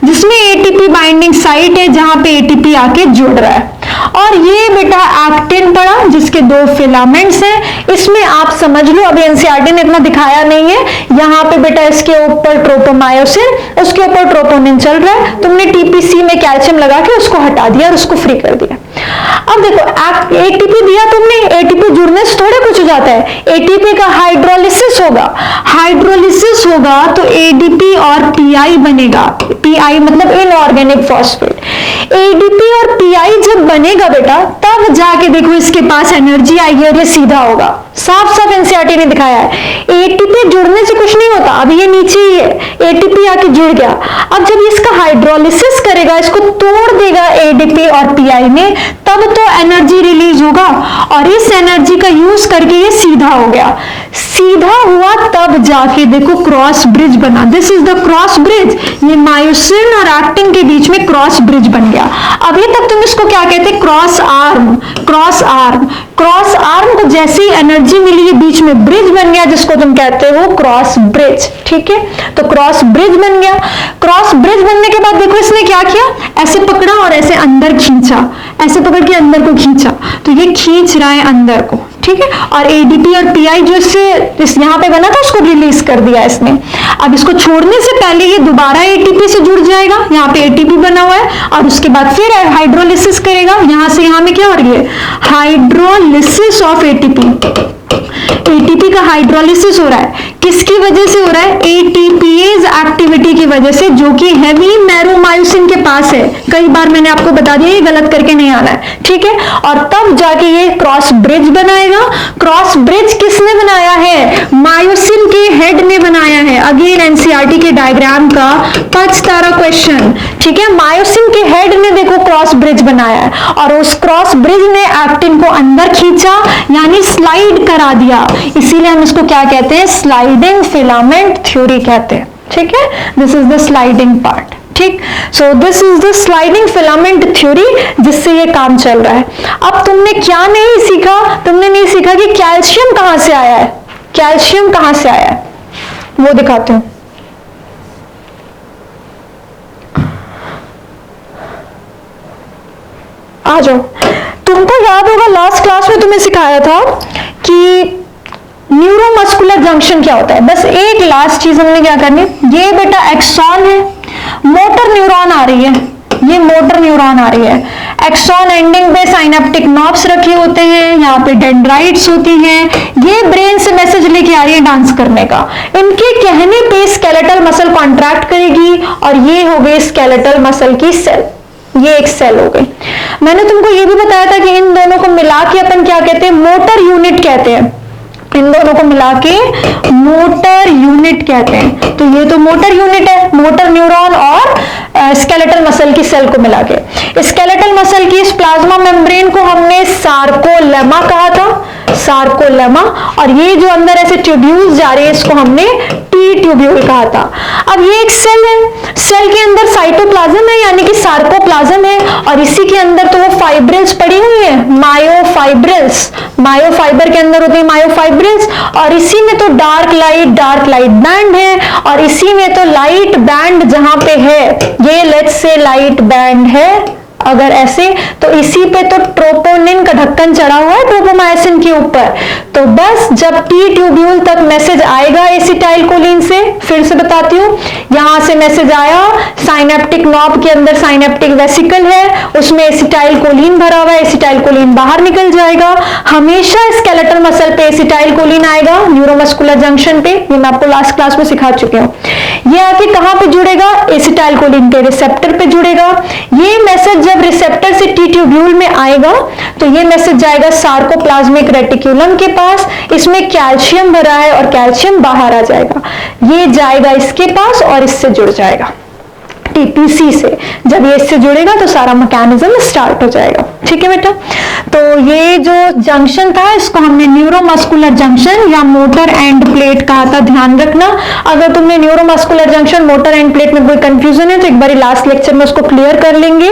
जिसमें एटीपी बाइंडिंग साइट है जहां पे एटीपी आके जुड़ रहा है, और ये बेटा एक्टिन पड़ा जिसके दो फिलामेंट्स हैं। इसमें आप समझ लो, अभी एनसीईआरटी ने इतना दिखाया नहीं है, यहाँ पे बेटा इसके ऊपर ट्रोपोमायोसिन, उसके ऊपर ट्रोपोनिन चल रहा है, तुमने टीपीसी में कैल्शियम लगा के उसको हटा दिया और उसको फ्री कर दिया। अब देखो, एटीपी दिया तुमने, एटीपी जुड़ने से थोड़ा कुछ हो जाता है, एटीपी का हाइड्रोलिसिस होगा, हाइड्रोलिसिस होगा तो एडीपी और पीआई बनेगा, पीआई मतलब इनऑर्गेनिक फॉस्फेट। एडीपी और पीआई जब बनेगा बेटा, तब जाके देखो इसके पास एनर्जी आएगी और ये सीधा होगा। साफ साफ एनसीईआरटी ने दिखाया है, एटीपी जुड़ने से कुछ नहीं होता, अभी ये नीचे ही है, एटीपी आके जुड़ गया, अब जब इसका हाइड्रोलिसिस करेगा, इसको तोड़ देगा एडीपी और पीआई में, तब तो एनर्जी रिलीज होगा, और इस एनर्जी का यूज करके ये सीधा हो गया। सीधा हुआ तब जाके देखो क्रॉस ब्रिज बना, this is the cross bridge, ये मायोसिन और एक्टिन के बीच में क्रॉस ब्रिज बन गया। अभी तक तुम इसको क्या कहते हैं, cross arm, cross arm, cross arm को जैसी एनर्जी मिली, ये बीच में ब्रिज बन गया जिसको तुम कहते हो क्रॉस ब्रिज, ठीक है। तो क्रॉस ब्रिज बन गया। क्रॉस ब्रिज बनने के बाद देखो इसने क्या किया, ऐसे पकड़ा और ऐसे अंदर खींचा, ऐसे पकड़ के अंदर को खींचा, तो ये खींच रहा है अंदर को, ठीक है। और एडीपी और पीआई जो इससे यहां पे बना था उसको रिलीज कर दिया इसने। अब इसको छोड़ने से पहले ये दोबारा एटीपी से जुड़ जाएगा, यहाँ पे एटीपी बना हुआ है, और उसके बाद फिर हाइड्रोलिसिस करेगा, यहां से यहां में क्या हो रही है, हाइड्रोलिसिस ऑफ एटीपी, एटीपी का हाइड्रोलिसिस हो रहा है। किसकी वजह से हो रहा है? एटीपीएज एक्टिविटी की वजह से, जो कि हैवी मैरोमायोसिन के पास है। कई बार मैंने आपको बता दिया, ये गलत करके नहीं आना है, ठीक है। और तब जाके ये क्रॉस ब्रिज बनाएगा। क्रॉस ब्रिज किसने बनाया है? मायोसिन के हेड ने बनाया है। अगेन एनसीईआरटी के डायग्राम का 5 तारा क्वेश्चन, ठीक है। मायोसिन के हेड ने देखो क्रॉस ब्रिज बनाया है, और उस क्रॉस ब्रिज ने एक्टिन को अंदर खींचा, यानी स्लाइड करा दिया। इसीलिए हम इसको क्या कहते हैं? स्लाइडिंग फिलामेंट थ्योरी कहते हैं, ठीक है। This is the sliding part, ठीक। So this is the sliding filament theory, जिससे ये काम चल रहा है। अब तुमने क्या नहीं सीखा? तुमने नहीं सीखा कि कैल्शियम कहां से आया है। कैल्शियम कहां से आया है वो दिखाती हूं। आ जाओ। तुमको याद होगा लास्ट क्लास में तुम्हें सिखाया था कि न्यूरोमस्कुलर जंक्शन क्या होता है। बस एक लास्ट चीज हमने क्या करनी, ये बेटा एक्सॉन है, मोटर न्यूरॉन आ रही है, ये मोटर न्यूरॉन आ रही है। एक्सॉन एंडिंग पे साइनेप्टिक नॉब्स रखे होते हैं, यहाँ पे डेंड्राइट्स होती हैं, ये ब्रेन से मैसेज लेके आ रही है डांस करने का। इनके कहने पे स्केलेटल मसल कॉन्ट्रैक्ट करेगी, और ये हो गई स्केलेटल मसल की सेल, ये एक सेल हो गई। मैंने तुमको ये भी बताया था कि इन दोनों को मिला के अपन क्या कहते हैं? मोटर यूनिट कहते हैं। इन दोनों को मिला के मोटर यूनिट कहते हैं। तो ये तो मोटर यूनिट है, मोटर न्यूरॉन और स्केलेटल मसल की सेल को मिला के। स्केलेटल मसल की इस प्लाज्मा मेम्ब्रेन को हमने सार्कोलेमा कहा था, सार्कोलेमा। और ये जो अंदर ऐसे ट्यूब्यूल्स जा रहे हैं, इसको हमने टी ट्यूब्यूल कहा था। अब ये एक सेल है, सेल के अंदर साइटोप्लाज्म है, यानी कि सार्कोप्लाज्म है, और इसी के अंदर तो वो फाइब्रिल्स पड़ी हुई है, मायोफाइब्रिल्स। मायोफाइबर के अंदर होते हैं मायोफाइब्रिल्स, और इसी में तो डार्क लाइट बैंड है, और इसी में तो लाइट बैंड जहां पे है, ये लेट्स से लाइट बैंड है अगर ऐसे, तो इसी पे तो ट्रोपोनिन का ढक्कन चढ़ा हुआ है ट्रोपोमायोसिन के ऊपर। तो बस जब टी ट्यूब्यूल तक मैसेज आएगा एसिटाइलकोलिन से, फिर से बताती हूँ, यहां से मैसेज आया, साइनेप्टिक नॉब के अंदर साइनेप्टिक वेसिकल है, उसमें एसिटाइलकोलिन भरा हुआ है, एसिटाइलकोलिन बाहर निकल जाएगा। हमेशा स्केलेटल मसल पे एसिटाइलकोलिन आएगा, न्यूरोमस्कुलर जंक्शन पे, ये मैं आपको लास्ट क्लास में सिखा चुकी हूँ। ये आके कहां पे जुड़ेगा? एसिटाइलकोलिन के रिसेप्टर पे जुड़ेगा। ये मैसेज जब रिसेप्टर से टी ट्यूब्यूल में आएगा, तो ये मैसेज जाएगा सार्कोप्लाज्मिक रेटिक्यूलम के पास, इसमें कैल्शियम भरा है और कैल्शियम बाहर आ जाएगा। ये जाएगा इसके पास और इससे जुड़ जाएगा टीपीसी से। जब ये इससे जुड़ेगा तो सारा मैकेनिज्म स्टार्ट हो जाएगा, ठीक है बेटा। तो ये जो जंक्शन था, इसको हमने न्यूरोमस्कुलर जंक्शन या मोटर एंड प्लेट कहा था, ध्यान रखना। अगर तुमने neuromuscular junction, motor end plate में कोई कंफ्यूजन है तो एक बार लास्ट लेक्चर में उसको क्लियर कर लेंगे।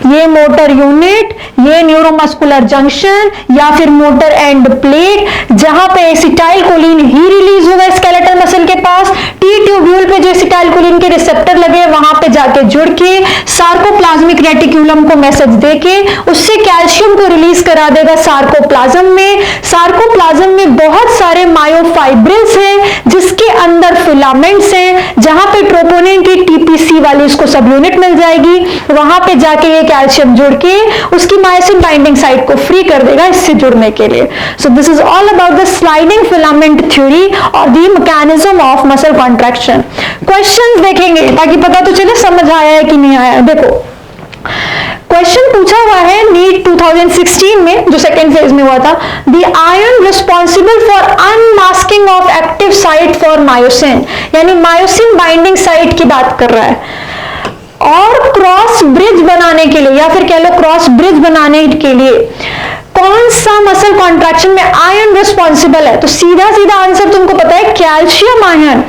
ये मोटर यूनिट, ये न्यूरोमस्कुलर जंक्शन या फिर मोटर एंड प्लेट, जहां पे एसिटाइलकोलिन ही रिलीज होगा स्केलेटल मसल के पास, टी ट्यूब्यूल पे जो एसिटाइलकोलिन के रिसेप्टर लगे वहां पे जाके जुड़ के सार्कोप्लाज्मिक रेटिक्यूलम को मैसेज देके उससे कैल्शियम को रिलीज करा देगा सार्कोप्लाज्म में। सार्कोप्लाज्म में बहुत सारे मायोफाइब्रिल्स हैं, जिसके अंदर फिलामेंट्स हैं, जहां पे ट्रोपोनिन की टीपीसी वाली उसको सब यूनिट मिल जाएगी। वहां पे जाके ये कैल्शियम जुड़ के उसकी मायोसिन बाइंडिंग साइट को फ्री कर देगा इससे जुड़ने के लिए। So this is all about the sliding filament theory और the mechanism of muscle contraction. Questions देखेंगे ताकि पता तो चले समझ आया है कि नहीं आया। देखो क्वेश्चन पूछा हुआ है नीट 2016 में, जो सेकेंड फेज में हुआ था, the ion responsible for unmasking of active site for myosin, यानी मायोसिन बाइंडिंग साइट की बात कर रहा है। और क्रॉस ब्रिज बनाने के लिए या फिर कह लो क्रॉस ब्रिज बनाने के लिए कौन सा मसल कॉन्ट्रैक्शन में आयन रिस्पॉन्सिबल है? तो सीधा सीधा आंसर तुमको पता है, कैल्शियम आयन।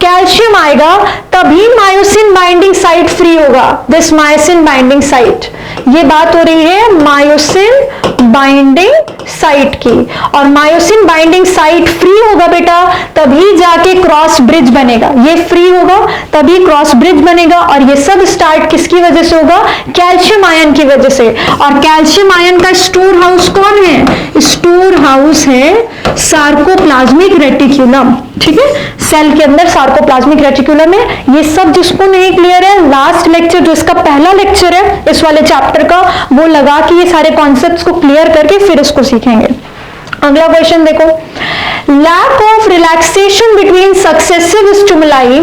कैल्शियम आएगा तभी मायोसिन बाइंडिंग साइट फ्री होगा, दिस मायोसिन बाइंडिंग साइट। ये बात हो रही है मायोसिन बाइंडिंग साइट की, और मायोसिन बाइंडिंग साइट फ्री होगा बेटा तभी जाके क्रॉस ब्रिज बनेगा। ये फ्री होगा तभी क्रॉस ब्रिज बनेगा, और ये सब स्टार्ट किसकी वजह से होगा? कैल्शियम आयन की वजह से। और कैल्शियम आयन का स्टोर हाउस कौन है? स्टोर हाउस है सार्कोप्लाज्मिक रेटिक्यूलम, ठीक है। सेल के अंदर सार्कोप्लाज्मिक रेटिक्यूलम है। ये सब जिसको नहीं क्लियर है, लास्ट लेक्चर जो इसका पहला लेक्चर है इस वाले चैप्टर का, वो लगा के ये सारे कॉन्सेप्ट्स को क्लियर करके फिर इसको सीखेंगे। अगला क्वेश्चन देखो, lack of relaxation between successive stimuli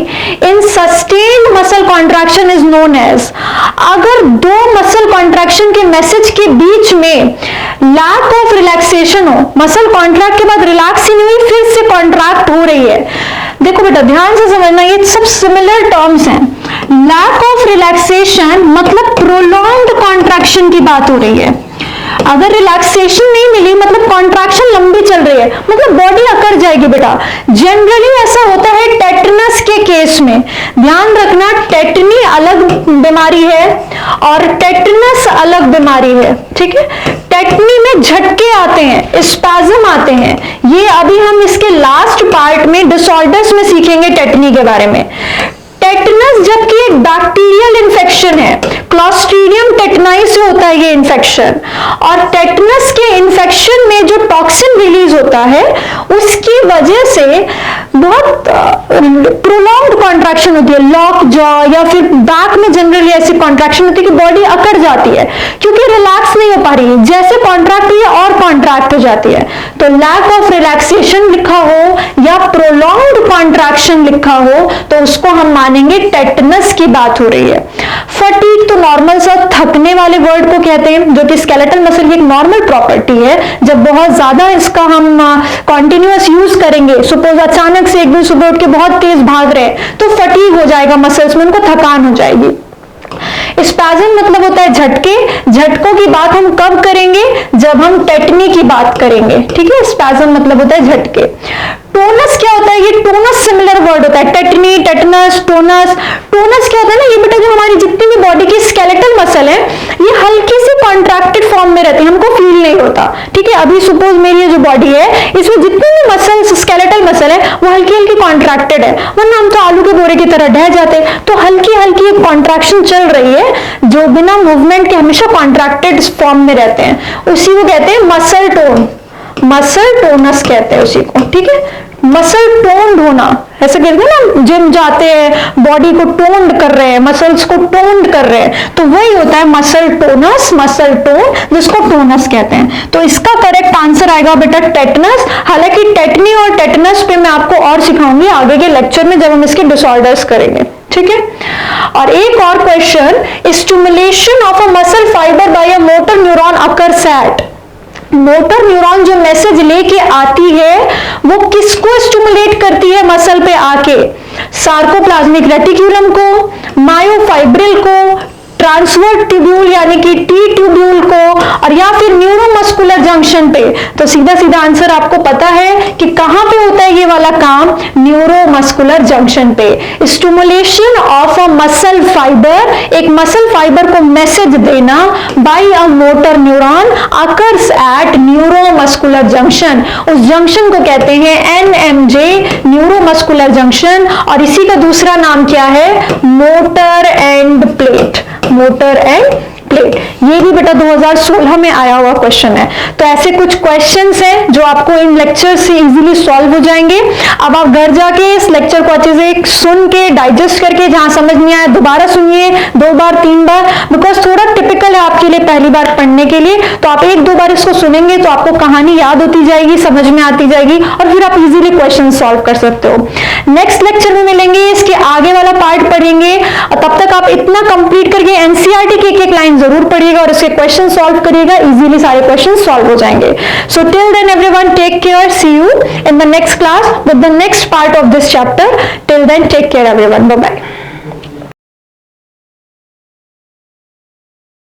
in sustained muscle contraction is known as. अगर दो मसल कॉन्ट्रैक्शन के मैसेज के बीच में लैक ऑफ रिलैक्सेशन हो, मसल कॉन्ट्रैक्ट के बाद रिलैक्स ही नहीं हुई, फिर से कॉन्ट्रैक्ट हो रही है। देखो बेटा ध्यान से समझना, ये सब सिमिलर टर्म्स हैं। लैक ऑफ रिलैक्सेशन मतलब प्रोलॉन्ग्ड कॉन्ट्रैक्शन की बात हो रही है। अगर रिलैक्सेशन नहीं मिली मतलब कॉन्ट्रैक्शन लंबी चल रही है, मतलब बॉडी अकड़ जाएगी बेटा। जनरली ऐसा होता है टेटनस के केस में। ध्यान रखना, टेटनी अलग बीमारी है और टेटनस अलग बीमारी है, ठीक है। टेटनी में झटके आते हैं, स्पैज्म आते हैं, ये अभी हम इसके लास्ट पार्ट में डिसऑर्डर्स में सीखेंगे टेटनी के बारे में। टेटनस जबकि एक बैक्टीरियल इन्फेक्शन है, क्लॉस्ट्रीडियम टेटनाई से होता है ये इन्फेक्शन, और टेटनस के इन्फेक्शन में जो टॉक्सिन रिलीज होता है उसकी वजह से बहुत प्रोलॉन्ग्ड कॉन्ट्रैक्शन होती है, लॉक जॉ या फिर बैक में जनरली ऐसी कॉन्ट्रैक्शन होती है कि बॉडी अकड़ जाती है क्योंकि रिलैक्स नहीं हो पा रही है, जैसे कॉन्ट्रैक्ट हुई है और कॉन्ट्रैक्ट हो जाती है। तो लैक ऑफ रिलैक्सेशन लिखा हो या प्रोलॉन्ग्ड कॉन्ट्रैक्शन लिखा हो तो उसको हम मानेंगे टेटनस की बात हो रही है। फटीग तो नॉर्मल सा थकने वाले वर्ड को कहते हैं, जो कि स्केलेटल मसल की एक नॉर्मल प्रॉपर्टी है। जब बहुत ज्यादा इसका हम कॉन्टिन्यूअस यूज करेंगे, सपोज अचानक से एक दिन सुबह उठ के बहुत तेज भाग रहे हैं तो फटीग हो जाएगा मसल्स में, उनको थकान हो जाएगी। स्पैज्म मतलब होता है झटके। झटकों की बात हम कब करेंगे? जब हम टेटनी की बात करेंगे, ठीक है। स्पैज्म मतलब होता है झटके। टोनस क्या होता है? ये टोनस सिमिलर वर्ड होता है, टेटनी, टेटनस, टोनस। टोनस क्या होता है ना, ये बेटा जो हमारी जितनी भी बॉडी की स्केलेटल मसल है ये हल्की सी कॉन्ट्रैक्टेड फॉर्म में रहती है, हमको फील नहीं होता, ठीक है। अभी सपोज मेरी ये जो बॉडी है इसमें जितनी भी मसल स्केलेटल मसल है वो हल्की हल्की कॉन्ट्रैक्टेड है, वरना हम तो आलू के बोरे की तरह ढह जाते। तो हल्की हल्की एक कॉन्ट्रैक्शन चल रही है जो बिना मूवमेंट के हमेशा कॉन्ट्रैक्टेड फॉर्म में रहते हैं, उसी को कहते हैं मसल टोन। मसल टोनस कहते हैं उसी को, ठीक है। मसल टोन्ड होना, ऐसे कहते हैं ना, जिम जाते हैं बॉडी को टोन्ड कर रहे हैं, मसल्स को टोन्ड कर रहे हैं, तो वही होता है मसल टोनस, मसल टोन, जिसको टोनस कहते हैं। तो इसका करेक्ट आंसर आएगा बेटा टेटनस। हालांकि टेटनी और टेटनस पे मैं आपको और सिखाऊंगी आगे के लेक्चर में जब हम इसके डिसऑर्डर्स करेंगे, ठीक है। और एक और question, stimulation of a muscle fibre by a motor neuron occurs at. Motor neuron जो मैसेज लेके आती है वो किसको स्टिमुलेट करती है मसल पे आके? सार्कोप्लाज्मिक रेटिक्यूलम को, मायोफाइब्रिल को, ट्रांसवर्स ट्यूब्यूल यानी कि टी ट्यूब्यूल को, और या फिर न्यूरोमस्कुलर जंक्शन पे। तो सीधा सीधा आंसर आपको पता है कि कहां पे होता है ये वाला काम, न्यूरोमस्कुलर जंक्शन पे। Stimulation of a muscle fibre, एक मसल फाइबर को मैसेज देना by a motor neuron occurs at neuromuscular junction. उस जंक्शन को कहते हैं एनएमजे, न्यूरोमस्कुलर जंक्शन, और इसी का दूसरा नाम क्या है? Motor end plate. Motor end plate. ये भी बेटा 2016 में आया हुआ क्वेश्चन है। तो ऐसे कुछ क्वेश्चंस हैं जो आपको इन लेक्चर से इजीली सॉल्व हो जाएंगे। अब आप घर जाके इस लेक्चर को अच्छे से सुन के डाइजेस्ट करके, जहां समझ नहीं आया दोबारा सुनिए 2 बार 3 बार, बिकॉज थोड़ा टिपिकल है आपके लिए पहली बार पढ़ने के लिए। तो आप 1-2 बार इसको सुनेंगे तो आपको कहानी याद होती जाएगी, समझ में आती जाएगी, और फिर आप इजीली क्वेश्चन सॉल्व कर सकते हो। नेक्स्ट लेक्चर में मिलेंगे, इसके आगे वाला पार्ट पढ़ेंगे, और तब तक आप इतना कंप्लीट करके एनसीईआरटी की एक लाइन जरूर पढ़िएगा और इसके क्वेश्चन सॉल्व करिएगा, इजीली सारे क्वेश्चन सॉल्व हो जाएंगे। So till then everyone, take care, see you in the next class with the next part of this chapter. Till then take care everyone, bye bye.